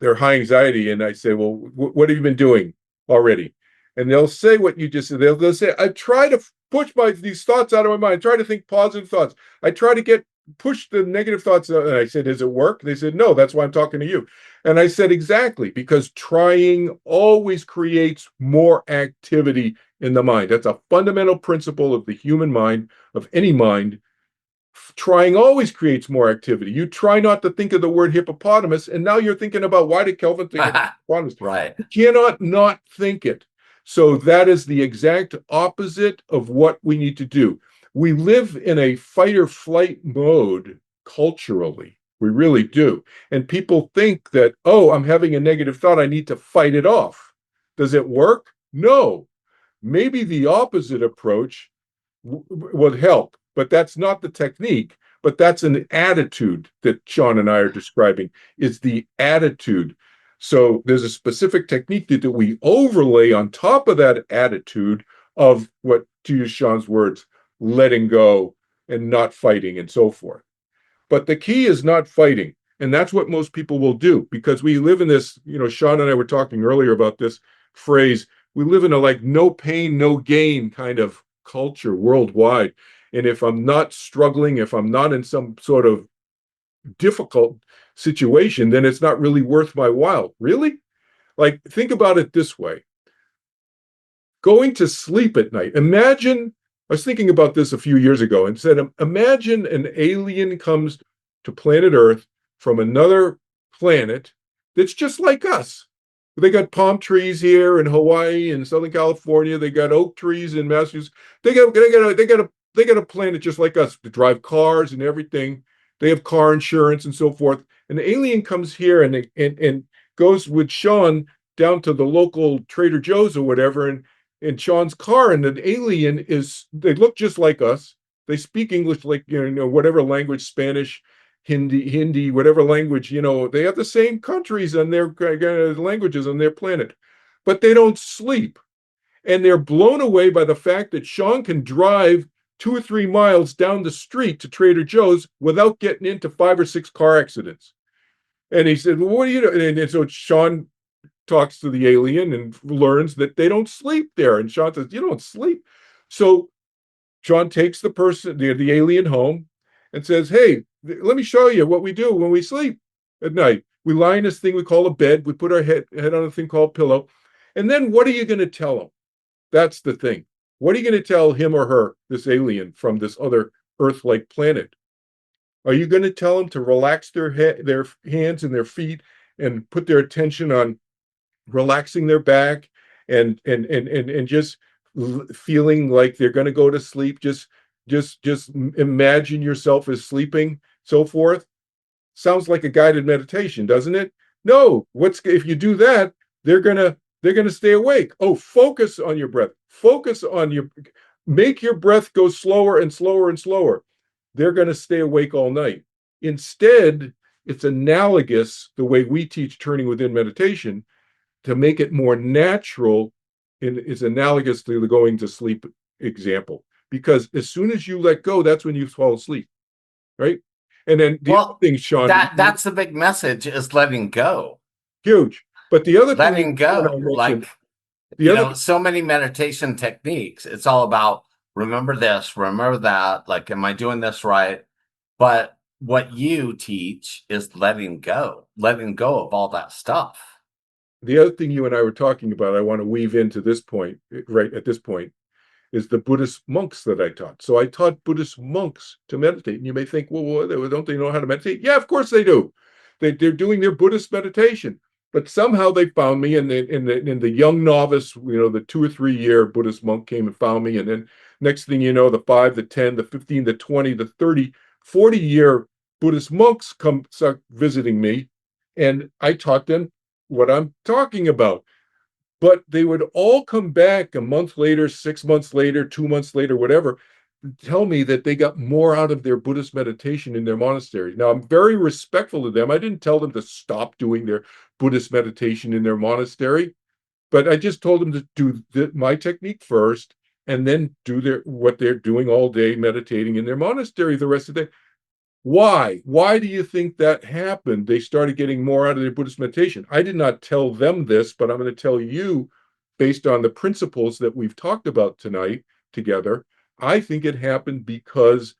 their high anxiety, and I say, well, what have you been doing already? And they'll say what you just said. They'll say, I try to push these thoughts out of my mind. I try to think positive thoughts. I try to push the negative thoughts out. And I said, does it work? They said, no, that's why I'm talking to you. And I said, exactly, because trying always creates more activity in the mind. That's a fundamental principle of the human mind, of any mind. Trying always creates more activity. You try not to think of the word hippopotamus, and now you're thinking about, why did Kelvin think of hippopotamus? Right. You cannot not think it. So that is the exact opposite of what we need to do. We live in a fight or flight mode culturally. We really do. And people think that, oh, I'm having a negative thought, I need to fight it off. Does it work? No. Maybe the opposite approach would help, but that's not the technique. But that's an attitude that Sean and I are describing, is the attitude. So there's a specific technique that we overlay on top of that attitude of what, to use Sean's words, letting go and not fighting and so forth. But the key is not fighting. And that's what most people will do, because we live in this, Sean and I were talking earlier about this phrase. We live in a like no pain, no gain kind of culture worldwide. And if I'm not struggling, if I'm not in some sort of difficult situation, then it's not really worth my while. Really? Like, think about it this way. Going to sleep at night. Imagine, I was thinking about this a few years ago and said, imagine an alien comes to planet Earth from another planet that's just like us. They got palm trees here in Hawaii and Southern California. They got oak trees in Massachusetts. They got a planet just like us to drive cars and everything. They have car insurance and so forth. An alien comes here and goes with Sean down to the local Trader Joe's or whatever, and in Sean's car, and an alien they look just like us. They speak English like, whatever language, Spanish, Hindi, whatever language, they have the same countries and their languages on their planet, but they don't sleep. And they're blown away by the fact that Sean can drive 2 or 3 miles down the street to Trader Joe's without getting into 5 or 6 car accidents. And he said, well, what do you do? And so Sean talks to the alien and learns that they don't sleep there. And Sean says, you don't sleep. So Sean takes the alien home and says, hey, let me show you what we do when we sleep at night. We lie in this thing we call a bed. We put our head on a thing called pillow. And then what are you going to tell him? That's the thing. What are you going to tell him or her, this alien from this other Earth-like planet? Are you going to tell them to relax their hands and their feet and put their attention on relaxing their back and just feeling like they're going to go to sleep? Just imagine yourself as sleeping, so forth. Sounds like a guided meditation, doesn't it? No. If you do that, they're gonna stay awake. Oh, focus on your breath. Make your breath go slower and slower and slower. They're going to stay awake all night. Instead, it's analogous, the way we teach turning within meditation, to make it more natural, and is analogous to the going to sleep example. Because as soon as you let go, that's when you fall asleep, right? And then the other thing, Sean, that's the big message, is letting go. Huge. But the other letting thing, go, so many meditation techniques, it's all about remember this, remember that, like, am I doing this right? But what you teach is letting go of all that stuff. The other thing you and I were talking about, I want to weave into this point, right at this point, is the Buddhist monks that I taught. So I taught Buddhist monks to meditate. And you may think, well, don't they know how to meditate? Yeah, of course they do. They're doing their Buddhist meditation. But somehow they found me in the young novice, the 2 or 3 year Buddhist monk came and found me. And then next thing you know, the 5, the 10, the 15, the 20, the 30, 40-year Buddhist monks start visiting me. And I taught them what I'm talking about. But they would all come back a month later, 6 months later, 2 months later, whatever, tell me that they got more out of their Buddhist meditation in their monastery. Now, I'm very respectful of them. I didn't tell them to stop doing their Buddhist meditation in their monastery, but I just told them to do my technique first and then do what they're doing all day, meditating in their monastery the rest of the day. Why? Why do you think that happened? They started getting more out of their Buddhist meditation. I did not tell them this, but I'm going to tell you, based on the principles that we've talked about tonight together, I think it happened because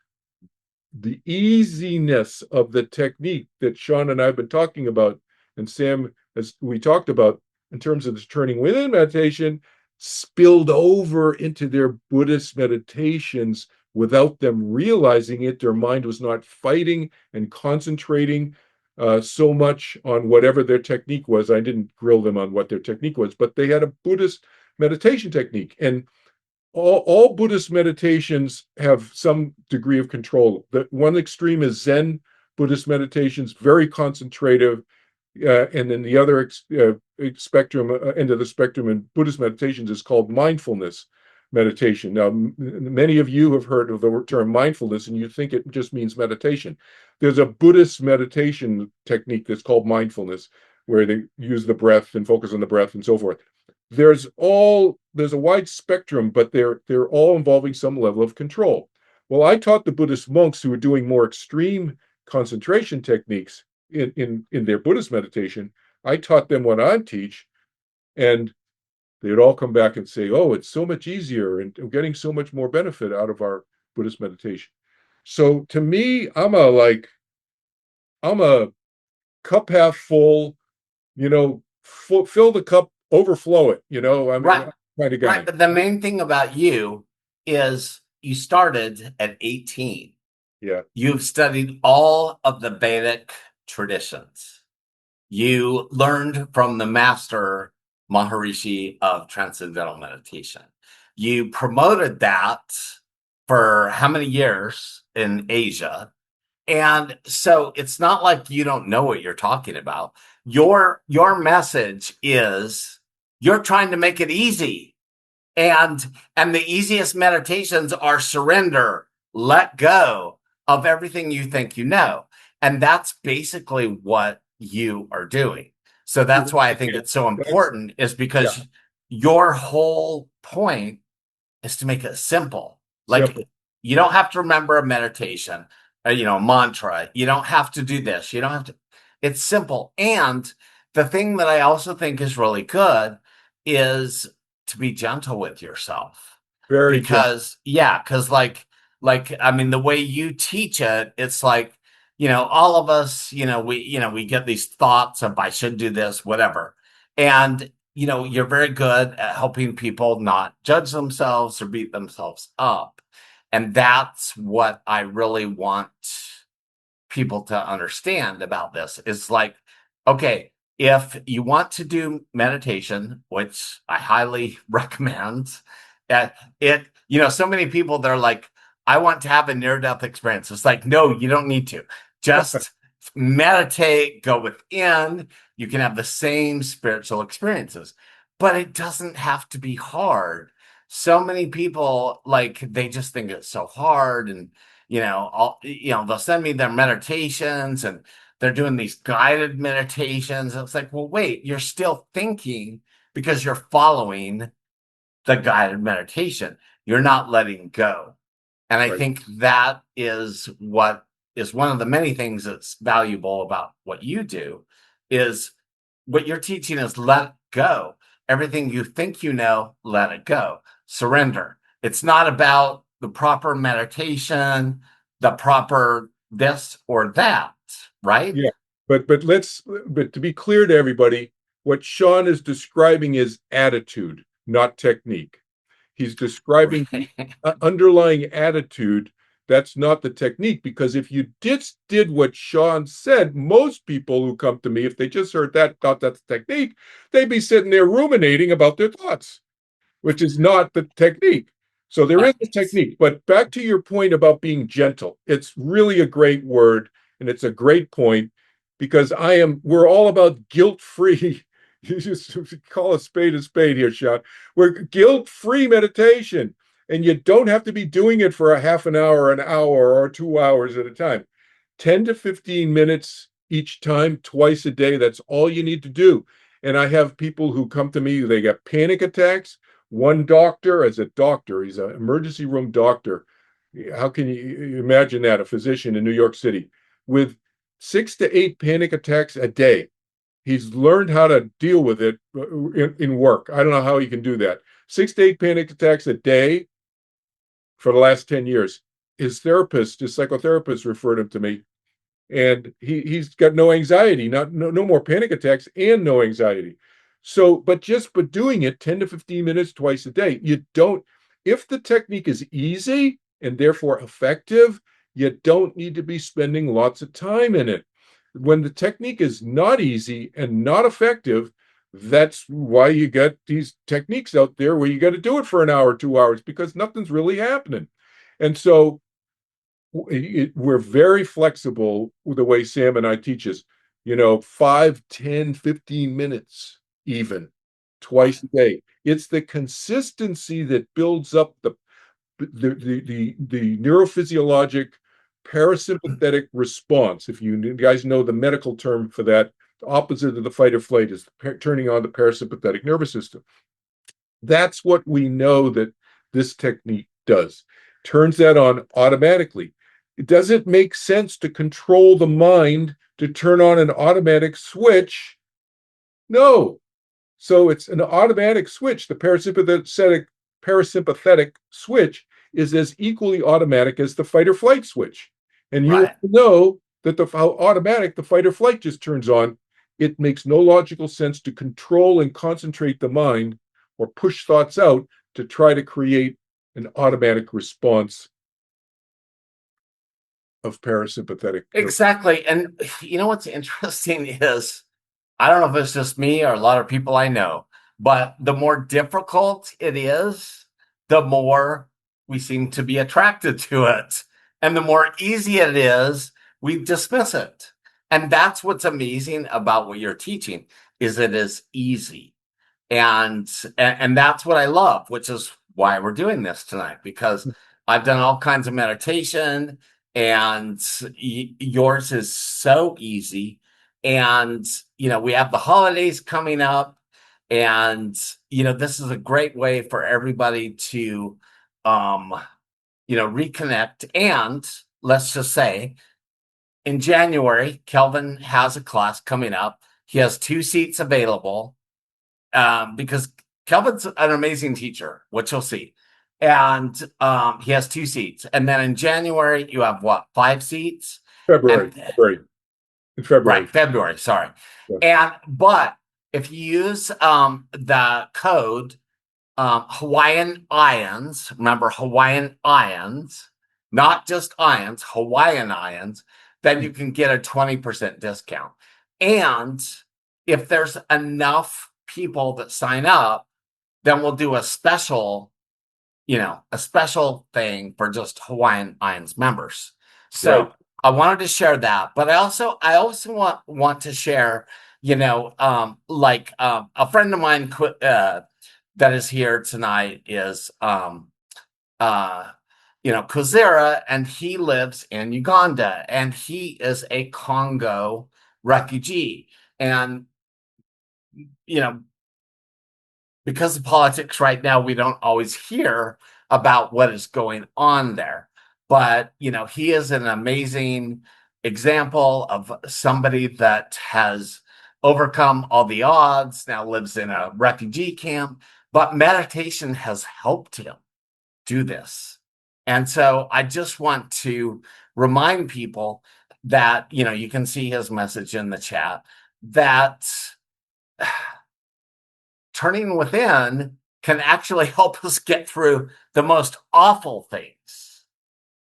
the easiness of the technique that Sean and I have been talking about, and Sam, as we talked about in terms of this turning within meditation, spilled over into their Buddhist meditations without them realizing it. Their mind was not fighting and concentrating so much on whatever their technique was. I didn't grill them on what their technique was, but they had a Buddhist meditation technique. And all Buddhist meditations have some degree of control. The one extreme is Zen Buddhist meditations, very concentrative, and then the other spectrum, end of the spectrum in Buddhist meditations is called mindfulness meditation. Now, many of you have heard of the term mindfulness, and you think it just means meditation. There's a Buddhist meditation technique that's called mindfulness, where they use the breath and focus on the breath and so forth. There's a wide spectrum, but they're all involving some level of control. Well, I taught the Buddhist monks who were doing more extreme concentration techniques in their Buddhist meditation. I taught them what I teach, and they'd all come back and say, oh, it's so much easier and I'm getting so much more benefit out of our Buddhist meditation. So to me, I'm a cup half full, fill the cup, overflow it, I'm right. Kind of guy. Right, but the main thing about you is you started at 18. Yeah. You've studied all of the Vedic traditions. You learned from the master Maharishi of Transcendental Meditation. You promoted that for how many years in Asia? And so it's not like you don't know what you're talking about. Your message is you're trying to make it easy. And the easiest meditations are surrender, let go of everything you think you know. And that's basically what you are doing. So that's why I think it's so That's important, is yeah, because your whole point is to make it simple. Like, simple. you don't have to remember a meditation, mantra. You don't have to do this. You don't have to. It's simple. And the thing that I also think is really good is to be gentle with yourself. Very gentle. Because like I mean, the way you teach it, it's like, all of us, we get these thoughts of I should do this, whatever. And you're very good at helping people not judge themselves or beat themselves up. And that's what I really want people to understand about this is like, okay, if you want to do meditation, which I highly recommend, so many people, they're like, I want to have a near-death experience. It's like, no, you don't need to. Just meditate, go within. You can have the same spiritual experiences, but it doesn't have to be hard. So many people, like, they just think it's so hard, and they'll send me their meditations, and they're doing these guided meditations. It's like, well, wait, you're still thinking because you're following the guided meditation. You're not letting go. And I Right. think that is what is one of the many things that's valuable about what you do, is what you're teaching is let go. Everything you think you know, let it go. Surrender. It's not about the proper meditation, the proper this or that, right? Yeah, but to be clear to everybody, what Sean is describing is attitude, not technique. He's describing the underlying attitude. That's not the technique, because if you just did what Sean said, most people who come to me, if they just heard that, thought that's the technique, they'd be sitting there ruminating about their thoughts, which is not the technique. So there is a technique, but back to your point about being gentle. It's really a great word, and it's a great point, because we're all about guilt-free. You just call a spade here, Sean. We're guilt-free meditation, and you don't have to be doing it for a half an hour, an hour, or 2 hours at a time. 10 to 15 minutes each time, twice a day. That's all you need to do. And I have people who come to me, they get panic attacks. One doctor, as a doctor, he's an emergency room doctor. How can you imagine that? A physician in New York City with 6 to 8 panic attacks a day. He's learned how to deal with it in work. I don't know how he can do that. 6 to 8 panic attacks a day for the last 10 years. His psychotherapist referred him to me, and he's got no anxiety, no more panic attacks, and no anxiety. So, but doing it 10 to 15 minutes twice a day, you don't. If the technique is easy and therefore effective, you don't need to be spending lots of time in it. When the technique is not easy and not effective, that's why you got these techniques out there where you got to do it for an hour, 2 hours, because nothing's really happening. And so we're very flexible with the way Sam and I teach us, 5, 10, 15 minutes, even twice a day. It's the consistency that builds up the neurophysiologic parasympathetic response. If you guys know the medical term for that, the opposite of the fight or flight is turning on the parasympathetic nervous system. That's what we know that this technique does. Turns that on automatically. It doesn't make sense to control the mind to turn on an automatic switch. No. So it's an automatic switch. The parasympathetic switch is as equally automatic as the fight or flight switch. And you Right. know that how automatic the fight or flight just turns on. It makes no logical sense to control and concentrate the mind or push thoughts out to try to create an automatic response of parasympathetic nervous. Exactly. And you know what's interesting is I don't know if it's just me or a lot of people I know, but the more difficult it is, the more we seem to be attracted to it. And the more easy it is, we dismiss it. And that's what's amazing about what you're teaching is it is easy. And that's what I love, which is why we're doing this tonight, because I've done all kinds of meditation and yours is so easy. And we have the holidays coming up, and this is a great way for everybody to um reconnect. And let's just say in January, Kelvin has a class coming up. He has 2 seats available, because Kelvin's an amazing teacher, which you'll see. And he has 2 seats. And then in January, you have what, 5 seats? February, And February, in February. right, February, sorry. Yeah. But if you use the code Hawaiian IANDS, remember Hawaiian IANDS, not just IANDS, Hawaiian IANDS, then you can get a 20% discount. And if there's enough people that sign up, then we'll do a special thing for just Hawaiian IANDS members. So Right. I wanted to share that, but I also want to share, a friend of mine that is here tonight is Kozera, and he lives in Uganda, and he is a Congo refugee. And because of politics right now, we don't always hear about what is going on there. But he is an amazing example of somebody that has overcome all the odds, now lives in a refugee camp, but meditation has helped him do this. And so I just want to remind people that, you can see his message in the chat, that turning within can actually help us get through the most awful things.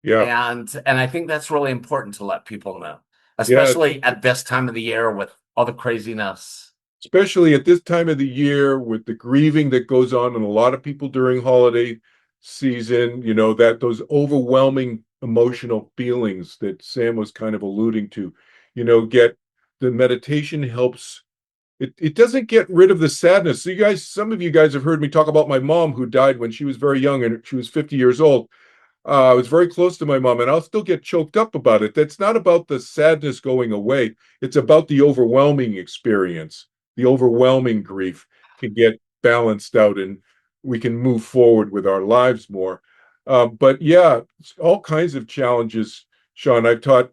Yeah. And I think that's really important to let people know, Yeah. especially at this time of the year with all the craziness. Especially at this time of the year with the grieving that goes on in a lot of people during holiday season, that those overwhelming emotional feelings that Sam was kind of alluding to, get the meditation helps. It doesn't get rid of the sadness. So some of you guys have heard me talk about my mom who died when she was very young and she was 50 years old. I was very close to my mom, and I'll still get choked up about it. That's not about the sadness going away. It's about the overwhelming experience. The overwhelming grief can get balanced out, and we can move forward with our lives more. But yeah, all kinds of challenges, Sean. I've taught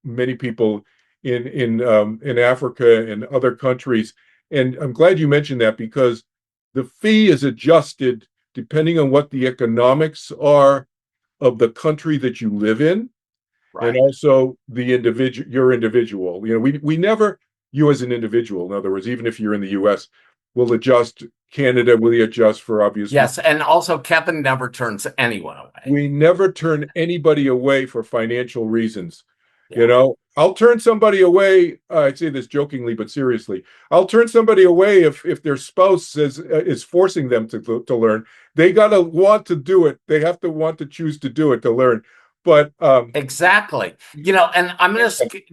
many people in Africa and other countries, and I'm glad you mentioned that because the fee is adjusted depending on what the economics are of the country that you live in, Right. and also the your individual. We never, you as an individual, in other words, even if you're in the US, will adjust. Canada will adjust for obvious Yes, and also Kevin never turns anyone away. We never turn anybody away for financial reasons. Yeah. I'll turn somebody away. I say this jokingly, but seriously, I'll turn somebody away if their spouse is forcing them to learn. They gotta want to do it. They have to want to choose to do it to learn. But exactly. And I'm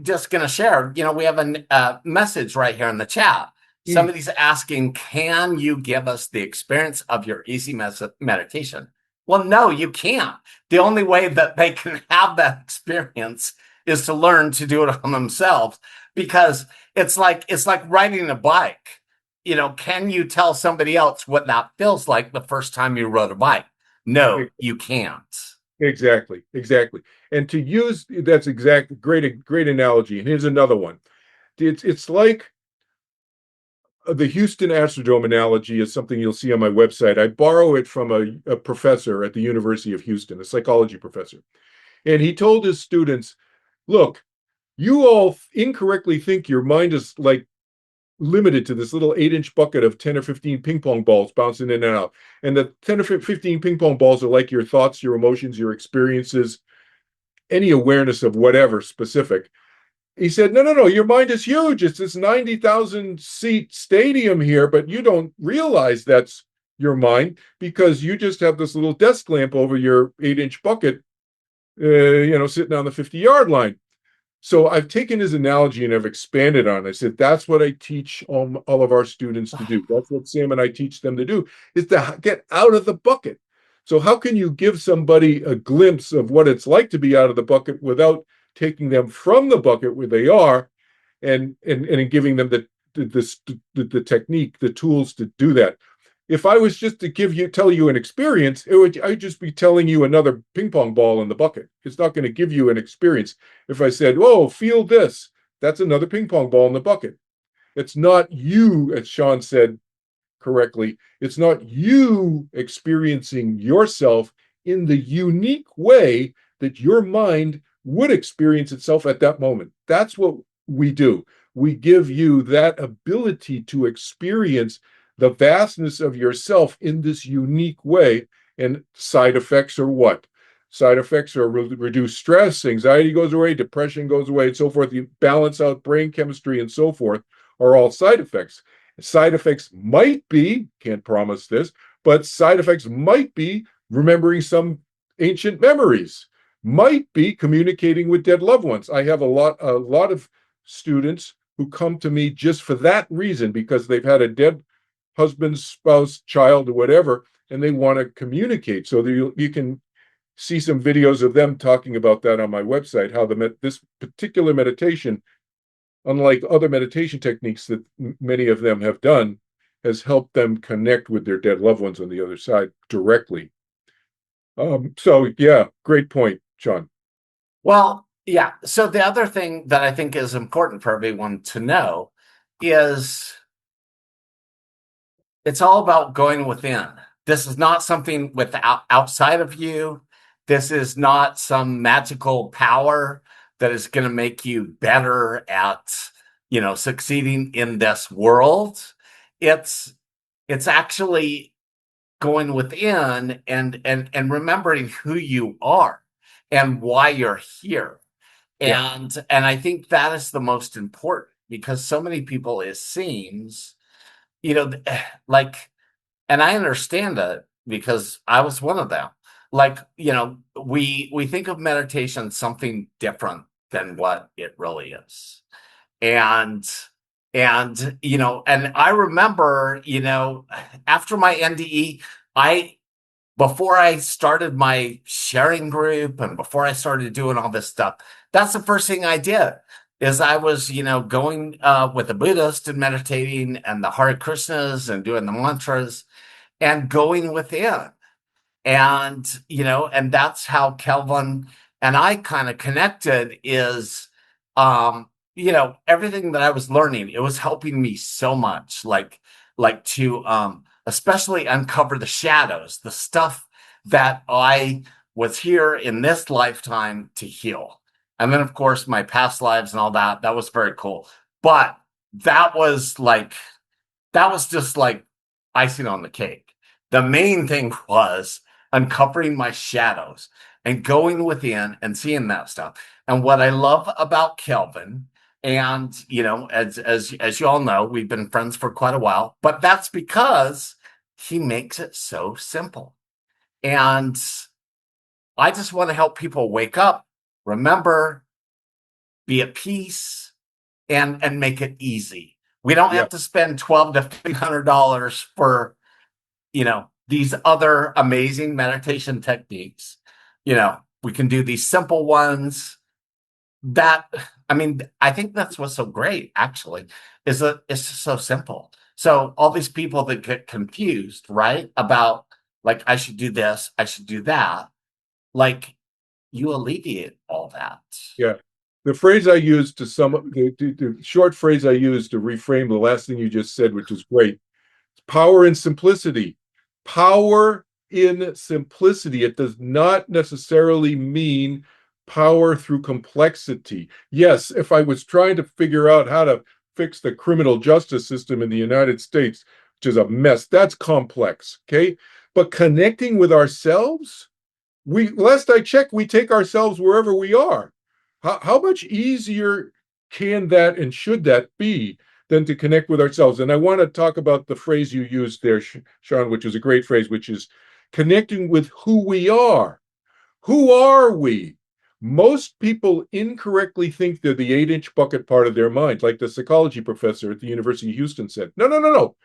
just going to share, we have a message right here in the chat. Somebody's asking, can you give us the experience of your easy meditation? Well, no, you can't. The only way that they can have that experience is to learn to do it on themselves, because it's like riding a bike. Can you tell somebody else what that feels like the first time you rode a bike? No, you can't. Exactly. And to use that's great analogy. And here's another one. It's like the Houston Astrodome analogy is something you'll see on my website. I borrow it from a professor at the University of Houston, a psychology professor. And he told his students, look, you all incorrectly think your mind is like limited to this little 8-inch bucket of 10 or 15 ping pong balls bouncing in and out. And the 10 or 15 ping pong balls are like your thoughts, your emotions, your experiences. any awareness of whatever specific. He said, no, no, no, your mind is huge. It's this 90,000 seat stadium here, but you don't realize that's your mind because you just have this little desk lamp over your 8-inch bucket, sitting on the 50-yard line. So I've taken his analogy and I've expanded on it. I said, that's what I teach all of our students to do. That's what Sam and I teach them to do, is to get out of the bucket. So how can you give somebody a glimpse of what it's like to be out of the bucket without taking them from the bucket where they are and giving them the technique, the tools to do that? If I was just to tell you an experience, I'd just be telling you another ping pong ball in the bucket. It's not going to give you an experience. If I said, "Oh, feel this," that's another ping pong ball in the bucket. It's not you, as Sean said correctly. It's not you experiencing yourself in the unique way that your mind would experience itself at that moment. That's what we do. We give you that ability to experience the vastness of yourself in this unique way. And side effects are what? Side effects are reduced stress, anxiety goes away, depression goes away, and so forth. You balance out brain chemistry and so forth are all side effects. Side effects might be, can't promise this, but side effects might be remembering some ancient memories, might be communicating with dead loved ones. I have a lot of students who come to me just for that reason, because they've had a dead husband, spouse, child, or whatever, and they want to communicate. So you can see some videos of them talking about that on my website, how this particular meditation, unlike other meditation techniques that many of them have done, has helped them connect with their dead loved ones on the other side directly. So yeah, great point, Sean. Well, yeah. So the other thing that I think is important for everyone to know is it's all about going within. This is not something outside of you. This is not some magical power that is going to make you better at, succeeding in this world. It's actually going within and remembering who you are and why you're here. Yeah. And I think that is the most important, because so many people, it seems, like, and I understand it because I was one of them. Like, we think of meditation something different than what it really is. And and I remember, after my NDE, before I started my sharing group and before I started doing all this stuff, that's the first thing I did. Is I was, going with a Buddhist and meditating and the Hare Krishnas and doing the mantras and going within. And, and that's how Kelvin and I kind of connected, is, everything that I was learning, it was helping me so much, like to, especially uncover the shadows, the stuff that I was here in this lifetime to heal. And then, of course, my past lives and all that, that was very cool. But that was just like icing on the cake. The main thing was uncovering my shadows and going within and seeing that stuff. And what I love about Kelvin, and as you all know, we've been friends for quite a while, but that's because he makes it so simple. And I just want to help people wake up, remember, be at peace, and make it easy. We don't have to spend $1,200 to $1,500 for, these other amazing meditation techniques. We can do these simple ones I think that's what's so great, actually, is that it's just so simple. So all these people that get confused, right, about, like, I should do this, I should do that, like, you alleviate all that. Yeah. The phrase I used the short phrase I used to reframe the last thing you just said, which is great. Power in simplicity. Power in simplicity. It does not necessarily mean power through complexity. Yes, if I was trying to figure out how to fix the criminal justice system in the United States, which is a mess, that's complex, okay? But connecting with ourselves, last I checked, we take ourselves wherever we are. How much easier can that and should that be than to connect with ourselves? And I want to talk about the phrase you used there, Sean, which is a great phrase, which is connecting with who we are. Who are we? Most people incorrectly think they're the 8-inch bucket part of their mind, like the psychology professor at the University of Houston said. No, no, no, no.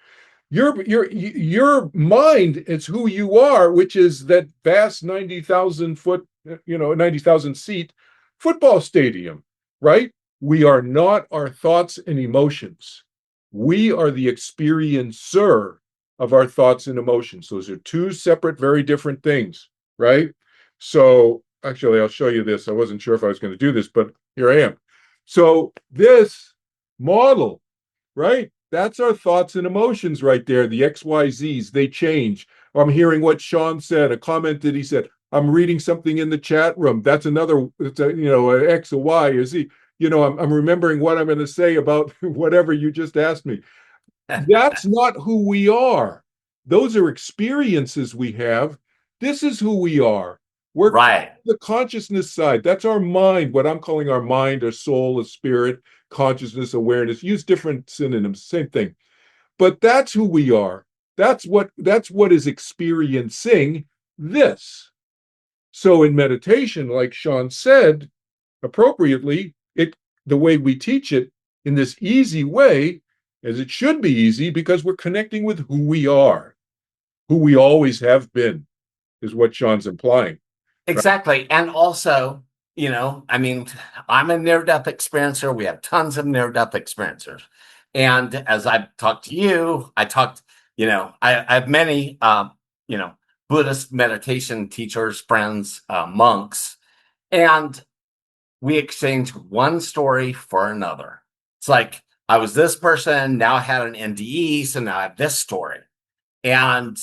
Your mind is who you are, which is that vast 90,000 foot, 90,000 seat football stadium, right? We are not our thoughts and emotions. We are the experiencer of our thoughts and emotions. Those are two separate, very different things, right? So actually, I'll show you this. I wasn't sure if I was going to do this, but here I am. So this model, right? That's our thoughts and emotions right there. The XYZs, they change. I'm hearing what Sean said, a comment that he said. I'm reading something in the chat room. That's another, it's a, an X, a Y, a Z. I'm remembering what I'm going to say about whatever you just asked me. That's not who we are. Those are experiences we have. This is who we are. We're Right. the consciousness side. That's our mind, what I'm calling our mind, our soul, a spirit, consciousness, awareness. Use different synonyms, same thing. But that's who we are. That's what is experiencing this. So in meditation, like Sean said, appropriately, the way we teach it in this easy way, as it should be easy, because we're connecting with who we are, who we always have been, is what Sean's implying. Exactly. And also, I mean, I'm a near-death experiencer. We have tons of near-death experiencers. And as I've talked to you, I have many, Buddhist meditation teachers, friends, monks, and we exchange one story for another. It's like, I was this person, now I had an NDE, so now I have this story. And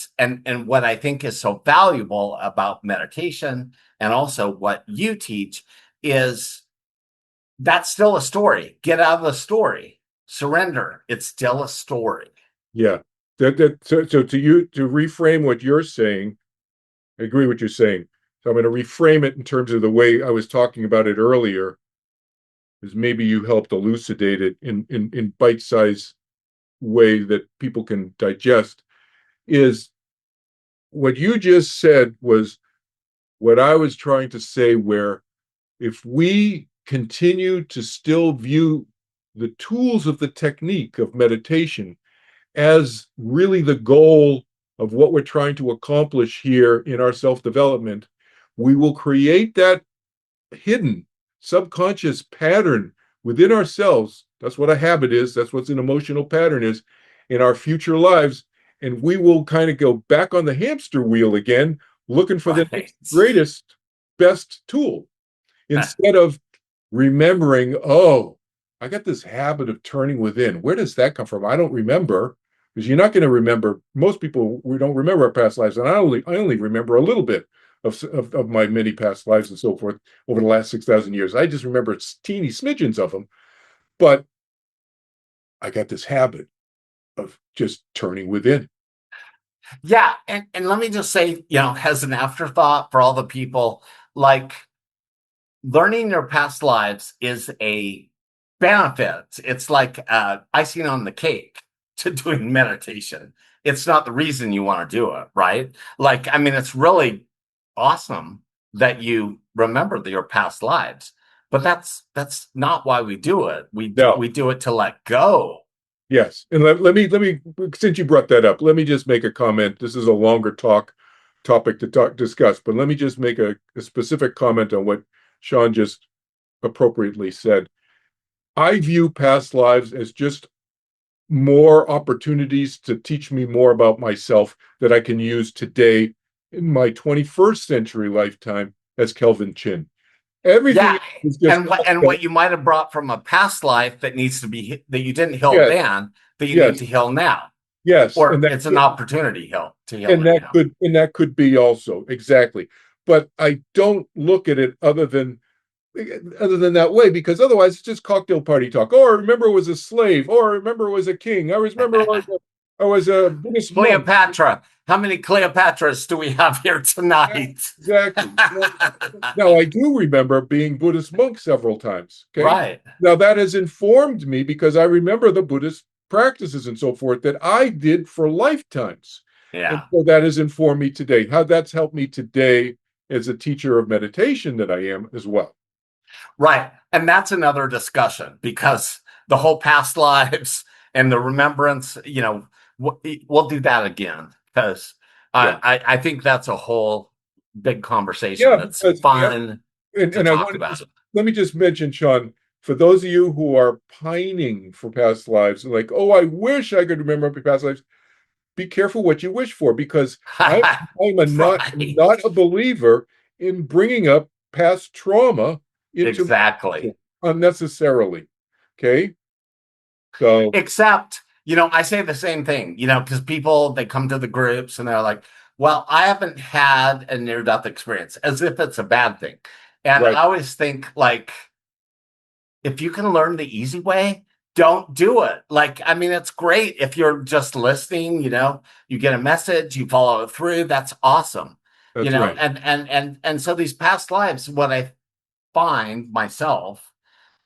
what I think is so valuable about meditation and also what you teach is that's still a story. Get out of the story. Surrender. It's still a story. Yeah. So to reframe what you're saying, I agree with what you're saying. So I'm going to reframe it in terms of the way I was talking about it earlier, is maybe you helped elucidate it in bite-sized way that people can digest. Is what you just said was what I was trying to say, where if we continue to still view the tools of the technique of meditation as really the goal of what we're trying to accomplish here in our self-development, we will create that hidden subconscious pattern within ourselves. That's what a habit is. That's what an emotional pattern is in our future lives. And we will kind of go back on the hamster wheel again, looking for the next greatest, best tool, instead of remembering, oh, I got this habit of turning within. Where does that come from? I don't remember, because you're not going to remember. Most people, we don't remember our past lives, and I only remember a little bit of my many past lives and so forth over the last 6,000 years. I just remember teeny smidgens of them, but I got this habit of just turning within. Yeah. And let me just say, as an afterthought for all the people, like, learning your past lives is a benefit. It's like icing on the cake to doing meditation. It's not the reason you want to do it, right? Like, I mean, it's really awesome that you remember your past lives, but that's not why we do it. We do it to let go. Yes, and let me since you brought that up, let me just make a comment. This is a longer topic to discuss, but let me just make a specific comment on what Sean just appropriately said. I view past lives as just more opportunities to teach me more about myself that I can use today in my 21st century lifetime as Kelvin Chin. Everything is just and what you might have brought from a past life that needs to be, that you didn't heal then, that you need to heal now. Yes, or it's an opportunity to heal. And that could be also exactly. But I don't look at it other than that way, because otherwise it's just cocktail party talk. Oh, I remember I was a slave. Or I remember I was a king. I remember I was a Buddhist monk. Cleopatra. How many Cleopatras do we have here tonight? Exactly. Now, I do remember being Buddhist monk several times. Okay. Right. Now, that has informed me because I remember the Buddhist practices and so forth that I did for lifetimes. And Yeah. so that has informed me today. How that's helped me today as a teacher of meditation that I am as well. Right. And that's another discussion because the whole past lives and the remembrance, we'll do that again because Yeah. I think that's a whole big conversation Yeah, that's because fun to and I talk want to about. let me just mention, Sean, for those of you who are pining for past lives, like, oh, I wish I could remember my past lives. Be careful what you wish for, because I'm Right. not a believer in bringing up past trauma into Exactly. unnecessarily. Okay, so Except, I say the same thing, because people, they come to the groups and they're like, well, I haven't had a near death experience, as if it's a bad thing. And right, I always think, like, if you can learn the easy way, don't do it. Like, I mean, it's great if you're just listening, you get a message, you follow it through. That's awesome. that's right. And so these past lives, what I find myself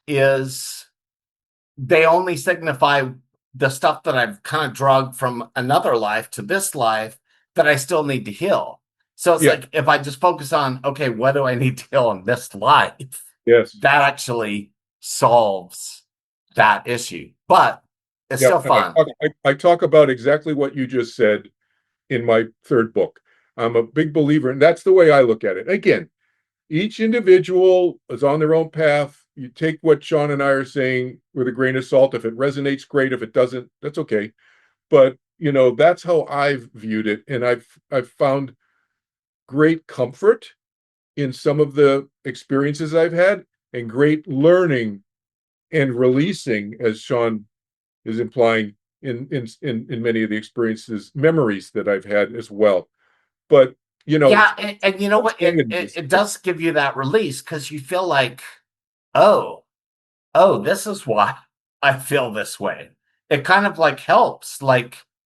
is they only signify the stuff that I've kind of drugged from another life to this life that I still need to heal. So it's Yeah, like if I just focus on, okay, what do I need to heal in this life? yes, That actually solves that issue. But it's yeah. still And fun. I talk about exactly what you just said in my third book. I'm a big believer, and that's the way I look at it. Again, each individual is on their own path. You take what Sean and I are saying with a grain of salt. If it resonates, great. If it doesn't, that's okay. But that's how I've viewed it, and I've found great comfort in some of the experiences I've had, and great learning and releasing, as Sean is implying, in many of the experiences, memories that I've had as well. But Yeah, and you know what? It stuff. does give you that release because you feel like, oh, oh, this is why I feel this way. It kind of like helps,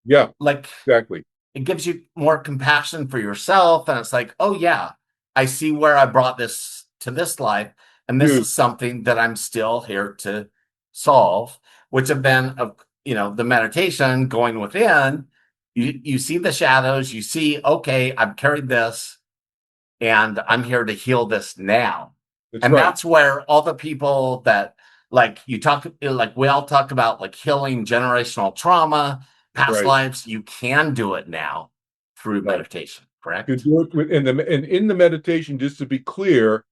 Yeah, like exactly. it gives you more compassion for yourself, and it's like, oh yeah, I see where I brought this to this life, and this Huge. is something that I'm still here to solve. Which have been of the meditation going within. You see the shadows, you see, okay, I've carried this, and I'm here to heal this now. That's And right. that's where all the people that like we all talk about like healing generational trauma, past Right. lives, you can do it now through Right. meditation, You correct? do it and in the meditation, just to be clear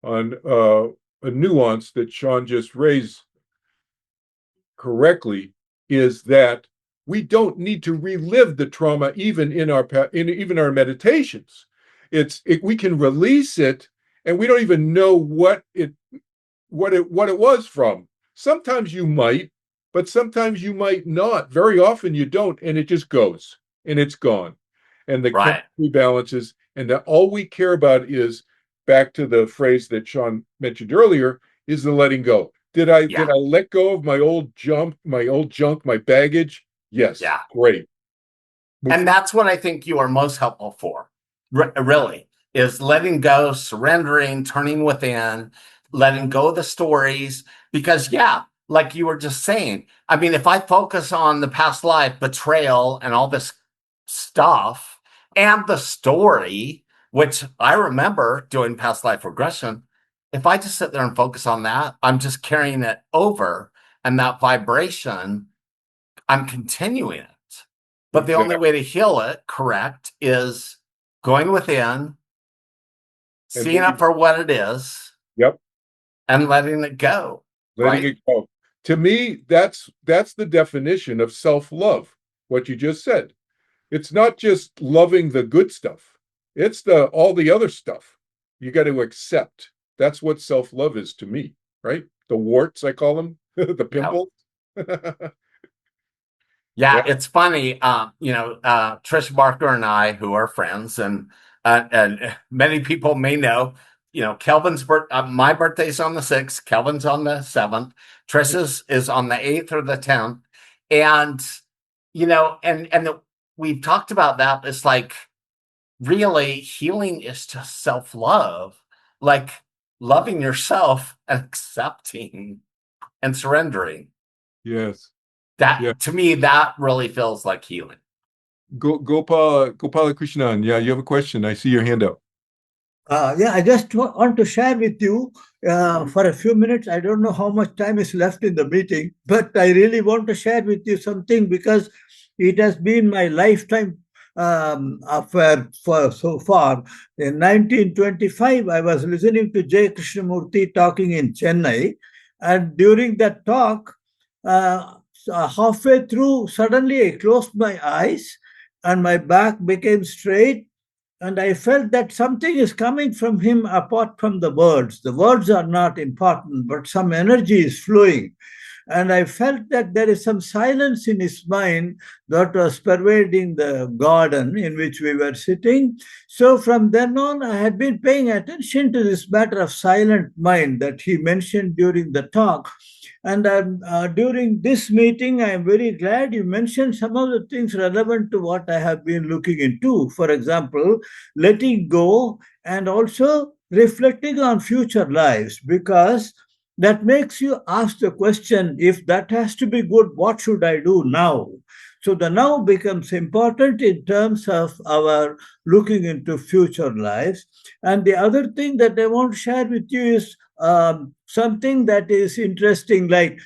on a nuance that Sean just raised correctly, is that we don't need to relive the trauma even in even our meditations. We can release it, and we don't even know what it was from. Sometimes you might, but sometimes you might not. Very often you don't, and it just goes and it's gone. And the Right. chemistry balances, and that all we care about is, back to the phrase that Sean mentioned earlier, is the letting go. Did Yeah. I let go of my old junk, my baggage? Yes, Yeah. great. Move And that's what I think you are most helpful for, really, is letting go, surrendering, turning within, letting go of the stories. Because, yeah, like you were just saying, I mean, if I focus on the past life, betrayal, and all this stuff, and the story, which I remember doing past life regression, if I just sit there and focus on that, I'm just carrying it over. And that vibration, I'm continuing it. But the only exactly. way to heal it, correct, is going within, And seeing it for what it is, yep, and letting it go, letting right? it go. To me, that's the definition of self-love, what you just said. It's not just loving the good stuff. It's the all the other stuff you got to accept. That's what self-love is to me, right? The warts, I call them, the Yeah. pimples. Yeah, Yeah, it's funny. Trish Barker and I, who are friends, and many people may know, my birthday's on the 6th, Kelvin's on the 7th, Trish's is on the 8th or the 10th. And we've talked about that. It's like really healing is just self-love, like loving yourself and accepting and surrendering. Yes. That Yeah. to me, that really feels like healing. Gopala Krishnan. Yeah, you have a question. I see your hand up. Yeah, I just want to share with you for a few minutes. I don't know how much time is left in the meeting, but I really want to share with you something because it has been my lifetime affair for so far. In 1925, I was listening to J. Krishnamurti talking in Chennai, and during that talk, halfway through, suddenly I closed my eyes and my back became straight, and I felt that something is coming from him apart from the words. The words are not important, but some energy is flowing. And I felt that there is some silence in his mind that was pervading the garden in which we were sitting. So from then on, I had been paying attention to this matter of silent mind that he mentioned during the talk. And during this meeting, I am very glad you mentioned some of the things relevant to what I have been looking into. For example, letting go and also reflecting on future lives, because that makes you ask the question, if that has to be good, what should I do now? So the now becomes important in terms of our looking into future lives. And the other thing that I want to share with you is something that is interesting, like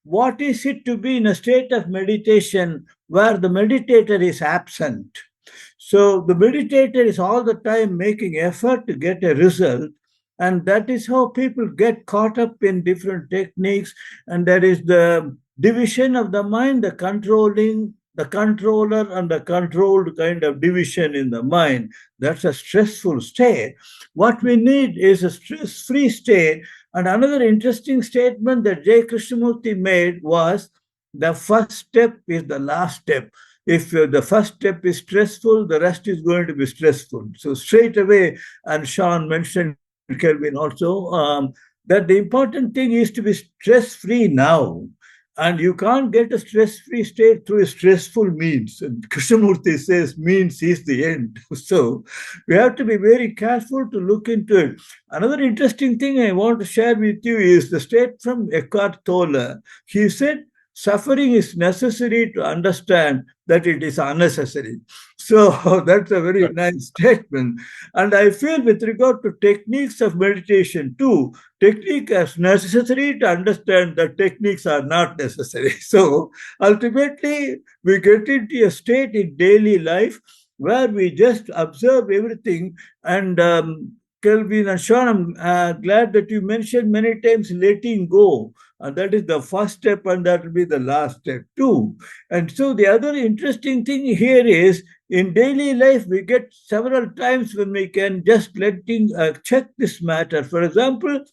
what is it to be in a state of meditation where the meditator is absent? So the meditator is all the time making effort to get a result. And that is how people get caught up in different techniques. And there is the division of the mind, the controlling, the controller, and the controlled kind of division in the mind. That's a stressful state. What we need is a stress free state. And another interesting statement that J. Krishnamurti made was, the first step is the last step. If the first step is stressful, the rest is going to be stressful. So straight away, and Sean mentioned, Kelvin also, that the important thing is to be stress-free now. And you can't get a stress-free state through a stressful means. And Krishnamurti says means is the end. So we have to be very careful to look into it. Another interesting thing I want to share with you is the state from Eckhart Tolle. He said, suffering is necessary to understand that it is unnecessary. So that's a very nice statement. And I feel with regard to techniques of meditation too, technique is necessary to understand that techniques are not necessary. So ultimately, we get into a state in daily life where we just observe everything. And Kelvin and Sean, I'm glad that you mentioned many times letting go. And that is the first step, and that will be the last step too. And so the other interesting thing here is, in daily life, we get several times when we can just check this matter. For example,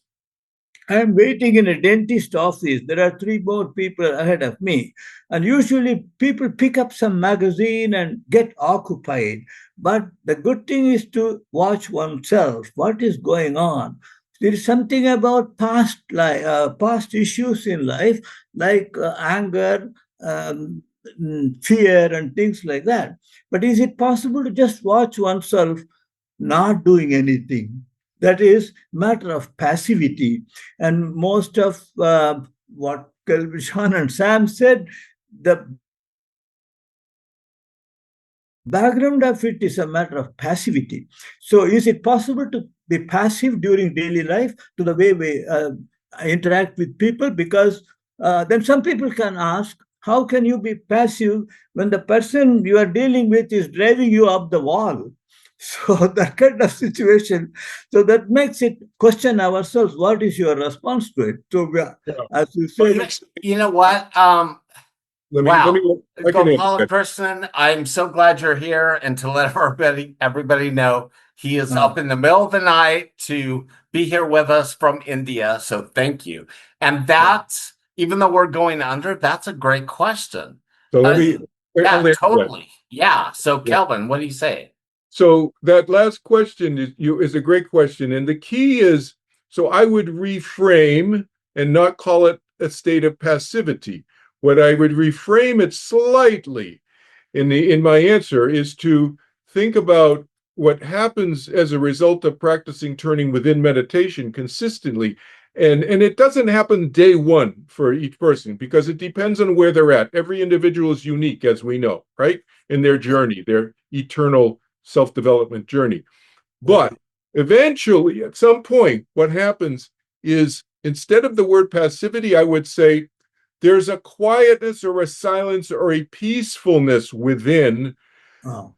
I am waiting in a dentist office. There are three more people ahead of me. And usually people pick up some magazine and get occupied. But the good thing is to watch oneself. What is going on? There is something about past issues in life, like anger, fear, and things like that. But is it possible to just watch oneself not doing anything? That is matter of passivity. And most of what Kelvin, Sean, and Sam said, the background of it is a matter of passivity. So is it possible to be passive during daily life to the way we interact with people? Because then some people can ask, how can you be passive when the person you are dealing with is driving you up the wall? So that kind of situation. So that makes it question ourselves, what is your response to it? So as you said, You know what? Gopala Krishnan, I'm so glad you're here. And to let everybody know, he is up in the middle of the night to be here with us from India. So thank you. And that's, even though we're going under, that's a great question. So let me, totally. Yeah. So Kelvin, what do you say? So that last question is a great question. And the key is, so I would reframe and not call it a state of passivity. What I would reframe it slightly in my answer is to think about what happens as a result of practicing turning within meditation consistently. And it doesn't happen day one for each person because it depends on where they're at. Every individual is unique, as we know, right? In their journey, their eternal self-development journey. But eventually, at some point, what happens is instead of the word passivity, I would say there's a quietness or a silence or a peacefulness within,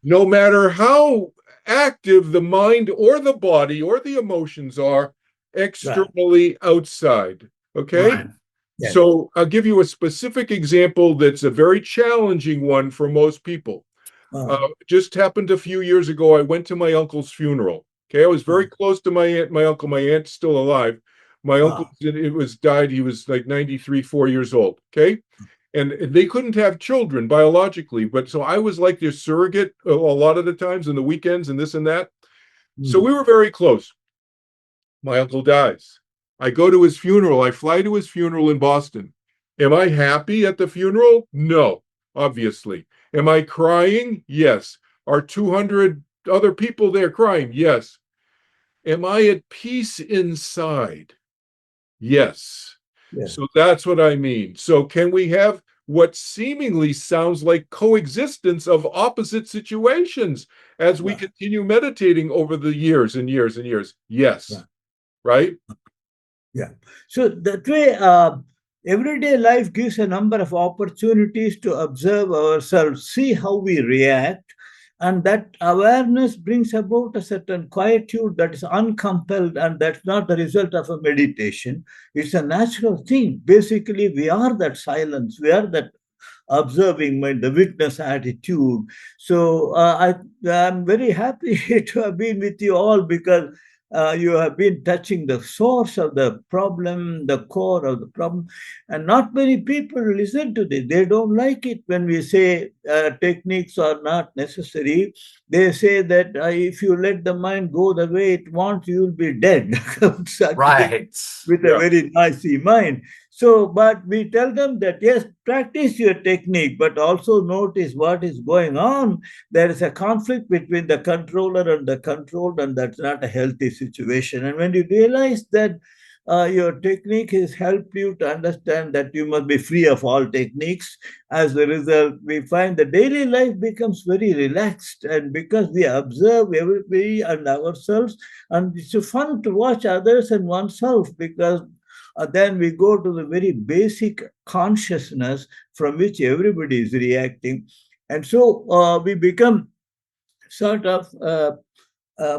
no matter how active the mind or the body or the emotions are externally outside. Okay. Right. Yes. So I'll give you a specific example that's a very challenging one for most people. Just happened a few years ago. I went to my uncle's funeral. Okay, I was very close to my aunt, my uncle. My aunt's still alive. My uncle died. He was like 93, 4 years old. Okay, and they couldn't have children biologically, but so I was like their surrogate a lot of the times, and the weekends, and this and that. So we were very close. My uncle dies. I go to his funeral. I fly to his funeral in Boston. Am I happy at the funeral? No, obviously. Am I crying? Yes. Are 200 other people there crying? Yes. Am I at peace inside? Yes. So that's what I mean. So can we have what seemingly sounds like coexistence of opposite situations as we continue meditating over the years and years and years? Yes. Right? Yeah. So that way, everyday life gives a number of opportunities to observe ourselves, see how we react, and that awareness brings about a certain quietude that is uncompelled, and that's not the result of a meditation. It's a natural thing. Basically, we are that silence, we are that observing mind, the witness attitude. So I'm very happy to have been with you all because you have been touching the source of the problem, the core of the problem. And not many people listen to this. They don't like it when we say techniques are not necessary. They say that if you let the mind go the way it wants, you'll be dead. Right. With a very noisy mind. So, but we tell them that yes, practice your technique, but also notice what is going on. There is a conflict between the controller and the controlled, and that's not a healthy situation. And when you realize that your technique has helped you to understand that you must be free of all techniques, as a result, we find the daily life becomes very relaxed. And because we observe everybody and ourselves, and it's fun to watch others and oneself because then we go to the very basic consciousness from which everybody is reacting. And so we become sort of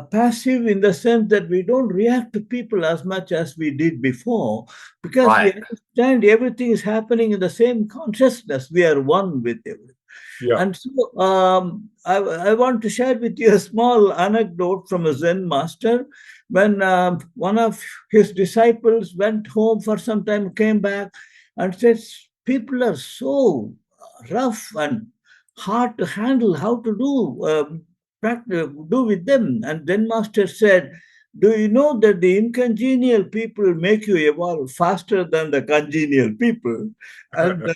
passive in the sense that we don't react to people as much as we did before because we understand everything is happening in the same consciousness. We are one with everything. Yeah. And so I want to share with you a small anecdote from a Zen master. When one of his disciples went home for some time, came back and said, people are so rough and hard to handle, how to do with them. And Zen master said, do you know that the incongenial people make you evolve faster than the congenial people? And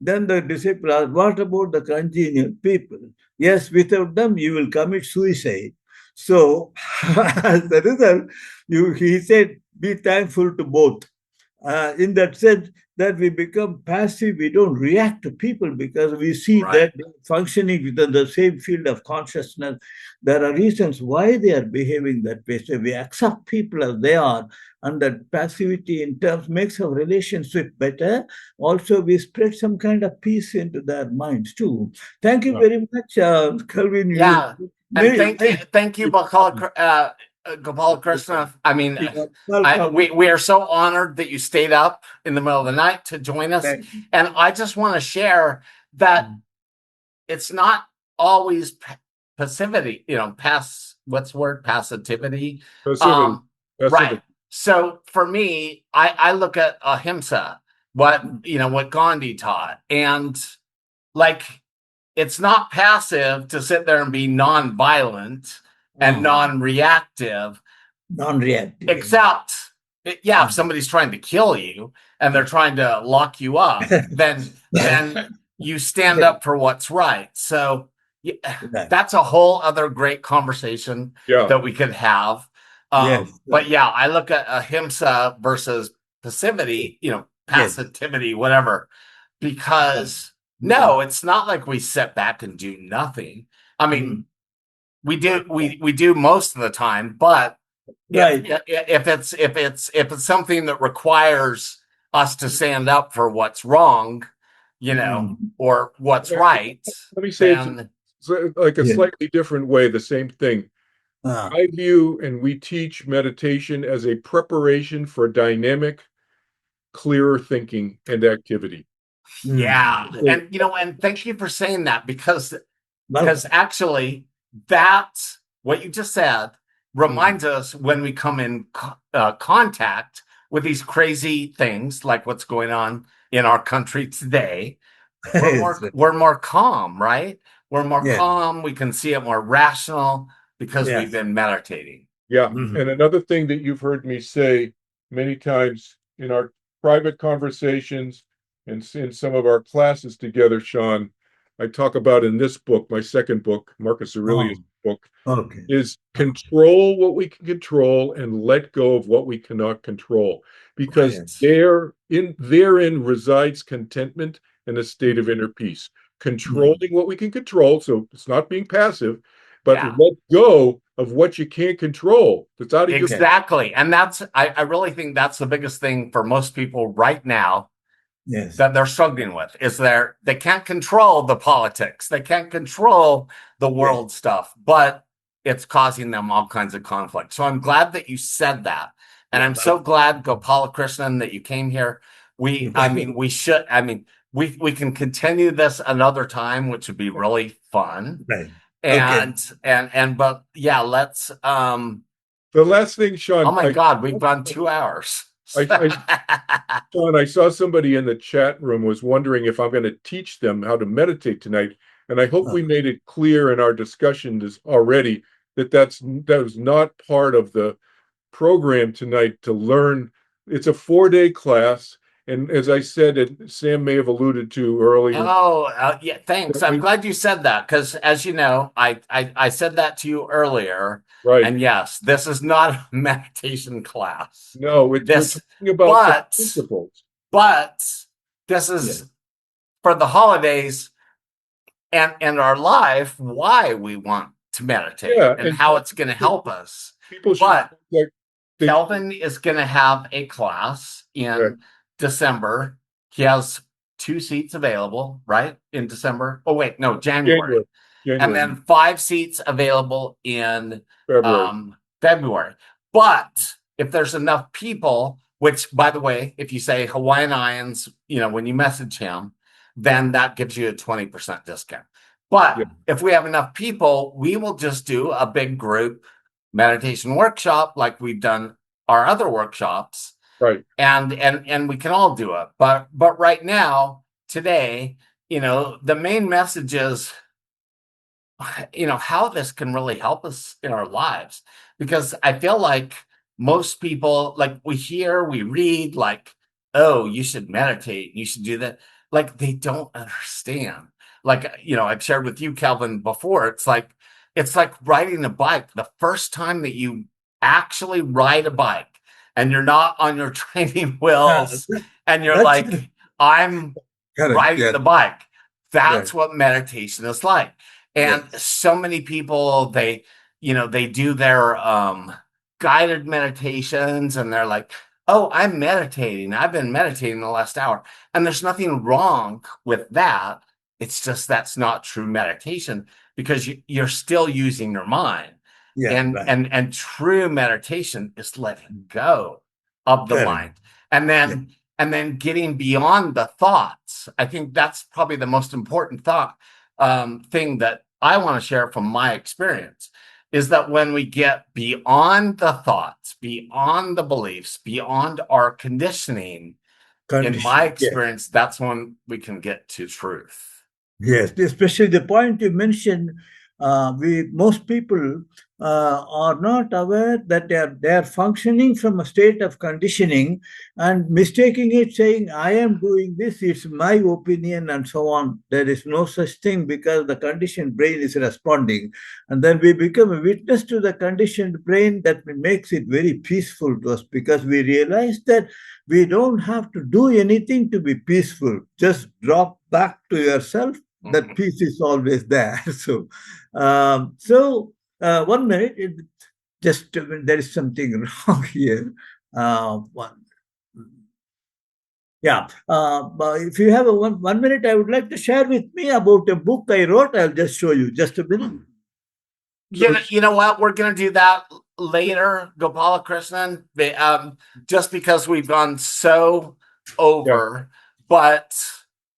then the disciple asked, what about the congenial people? Yes, without them, you will commit suicide. So, as a result, he said, be thankful to both. In that sense, that we become passive, we don't react to people because we see that they're functioning within the same field of consciousness. There are reasons why they are behaving that way. So we accept people as they are, and that passivity in terms makes our relationship better. Also, we spread some kind of peace into their minds too. Thank you very much, Kelvin. Yeah, and thank you, Gopal Krishna. I mean, we are so honored that you stayed up in the middle of the night to join us. And I just want to share that it's not always passivity, what's the word? Passivity. Right. So for me, I look at ahimsa, what Gandhi taught. And like, it's not passive to sit there and be non-violent and non-reactive. Except, if somebody's trying to kill you and they're trying to lock you up, then you stand Yeah. up for what's right. So Right. that's a whole other great conversation Yeah. that we could have. Yes. But yeah, I look at ahimsa versus passivity, Yes. passivity, whatever, because no, it's not like we sit back and do nothing. I mean, we do most of the time, but Right. if it's something that requires us to stand up for what's wrong, or what's right, Let me say then it's like a Yeah. slightly different way, the same thing. Ah, I view and we teach meditation as a preparation for dynamic, clearer thinking and activity. yeah. So, And thank you for saying that, because well, actually that's what you just said reminds us when we come in contact with these crazy things like what's going on in our country today. yes, We're more calm, right? We're more yeah, calm. We can see it more rational because we've yes. been meditating. Yeah. Mhm. And another thing that you've heard me say many times in our private conversations and in some of our classes together, Sean, I talk about in this book, my second book, Marcus Aurelius' Oh, book, okay. is control what we can control and let go of what we cannot control. Because Yes. therein resides contentment and a state of inner peace. Controlling what we can control, so it's not being passive, but Yeah, let go of what you can't control. That's out of your exactly. And I really think that's the biggest thing for most people right now Yes. that they're struggling with is they can't control the politics. They can't control the world stuff, but it's causing them all kinds of conflict. So I'm glad that you said that. And Yeah, I'm so glad, Gopala Krishnan, that you came here. We can continue this another time, which would be really fun. right. Okay. But yeah, let's The last thing, oh Sean, my God, we've gone 2 hours. Sean, I saw somebody in the chat room was wondering if I'm going to teach them how to meditate tonight, and I hope we made it clear in our discussion already that that was not part of the program tonight to learn. It's a 4-day class, and as I said, and Sam may have alluded to earlier. Oh, yeah, thanks. I'm glad you said that, because as you know, I said that to you earlier. Right. And yes, this is not a meditation class. No, we're talking about the principles. But this is for the holidays and our life, why we want to meditate and how it's going to help us. People should But Kelvin is going to have a class in December. He has 2 seats available, right? In December. Oh, wait, no, January. And then 5 seats available in February. But if there's enough people, which, by the way, if you say Hawaiian IANDS, when you message him, then that gives you a 20% discount. But if we have enough people, we will just do a big group meditation workshop like we've done our other workshops. Right. And we can all do it. But right now, today, the main message is, how this can really help us in our lives. Because I feel like most people, like we read, like, oh, you should meditate, you should do that. Like, they don't understand. Like, I've shared with you, Kelvin, before. It's like riding a bike. The first time that you actually ride a bike and you're not on your training wheels and you're like, I'm riding the bike. That's what meditation is like. And so many people, they do their guided meditations and they're like, oh, I'm meditating. I've been meditating the last hour. And there's nothing wrong with that. It's just that's not true meditation, because you're still using your mind. And true meditation is letting go of the mind. And then getting beyond the thoughts. I think that's probably the most important thing that I want to share from my experience, is that when we get beyond the thoughts, beyond the beliefs, beyond our conditioning, in my experience, that's when we can get to truth. Yes, especially the point you mentioned, most people are not aware that they are functioning from a state of conditioning and mistaking it, saying, I am doing this, it's my opinion, and so on. There is no such thing because the conditioned brain is responding. And then we become a witness to the conditioned brain that makes it very peaceful to us because we realize that we don't have to do anything to be peaceful. Just drop back to yourself. That peace is always there. So 1 minute, just there is something wrong here. One, yeah. But if you have a 1 minute, I would like to share with me about a book I wrote. I'll just show you. Just a minute. You know what? We're going to do that later, Gopalakrishnan, just because we've gone so over. But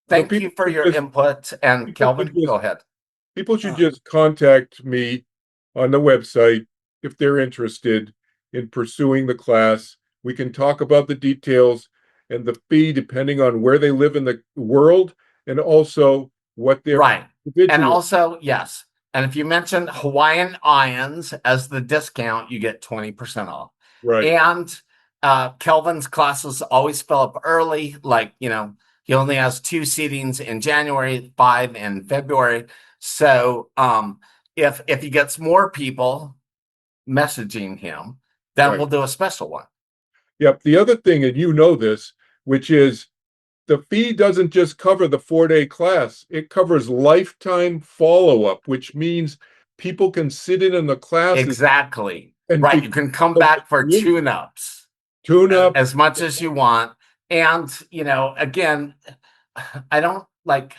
thank you for your input. And Kelvin, go ahead. People should just contact me on the website if they're interested in pursuing the class. We can talk about the details and the fee depending on where they live in the world and also what their right. individual. And also, yes. And if you mention Hawaiian IANDS as the discount, you get 20% off. Right. And Kelvin's classes always fill up early. Like, you know, he only has 2 seatings in January, 5 in February. So if he gets more people messaging him, then Right. we'll do a special one. Yep. The other thing, and you know this, which is the fee doesn't just cover the 4-day class. It covers lifetime follow-up, which means people can sit in the classes. Exactly. And right. You can come back for tune-ups. Tune-up. As much as you want. And, you know, again, I don't like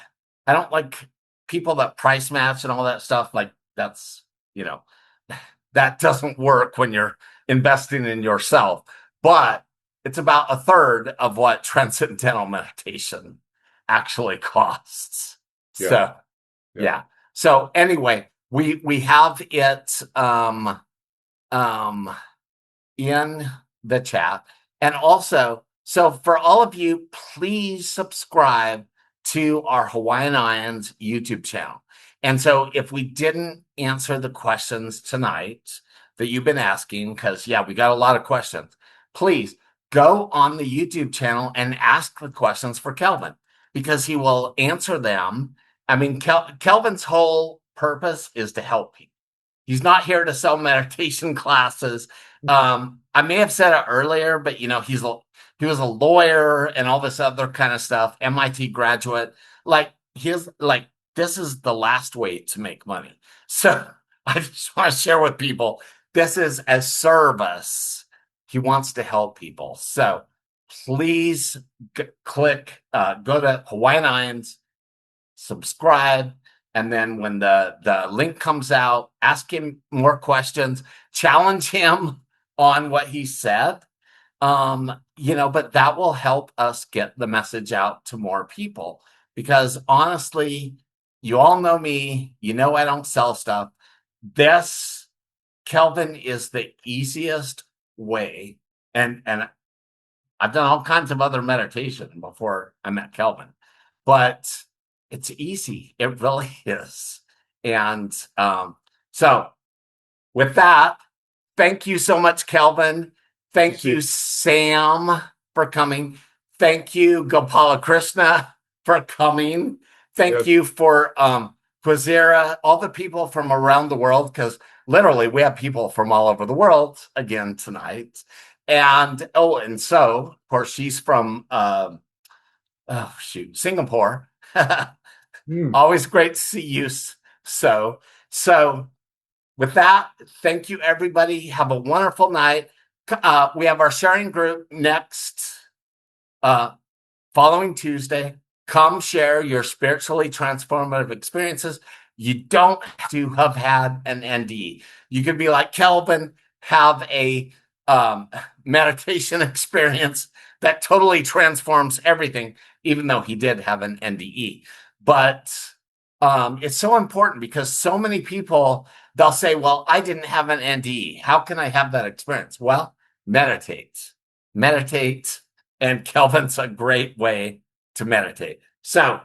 people that price match and all that stuff. Like that's, you know, that doesn't work when you're investing in yourself. But it's about a third of what transcendental meditation actually costs. Yeah. So, yeah. So anyway, we have it in the chat. And also, so for all of you, please subscribe to our Hawaiian IANDS YouTube channel. And so if we didn't answer the questions tonight that you've been asking, because, yeah, we got a lot of questions, please go on the YouTube channel and ask the questions for Kelvin because he will answer them. I mean, Kelvin's whole purpose is to help people. He's not here to sell meditation classes. I may have said it earlier, but you know, he was a lawyer and all this other kind of stuff. MIT graduate. This is the last way to make money. So I just want to share with people, this is a service. He wants to help people. So please go to Hawaiian IANDS, subscribe. And then when the link comes out, ask him more questions, challenge him on what he said. You know, but that will help us get the message out to more people. Because honestly, you all know me, you know I don't sell stuff. This, Kelvin, is the easiest way. And I've done all kinds of other meditation before I met Kelvin. But it's easy. It really is. And so with that, thank you so much, Kelvin. Thank you, Sam, for coming. Thank you, Gopalakrishna, for coming. Thank you for Quazera, all the people from around the world, because literally we have people from all over the world again tonight. And so, of course, she's from Singapore. Always great to see you. So with that, thank you, everybody. Have a wonderful night. We have our sharing group next following Tuesday. Come share your spiritually transformative experiences. You don't have to have had an NDE. You could be like Kelvin, have a meditation experience that totally transforms everything, even though he did have an NDE. But it's so important because so many people, they'll say, well, I didn't have an NDE. How can I have that experience? Well, meditate. And Kelvin's a great way to meditate. So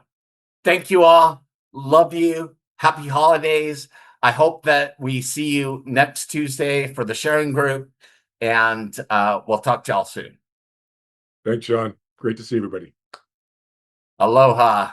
thank you all. Love you. Happy holidays. I hope that we see you next Tuesday for the sharing group, and we'll talk to y'all soon. Thanks, Sean. Great to see everybody. Aloha.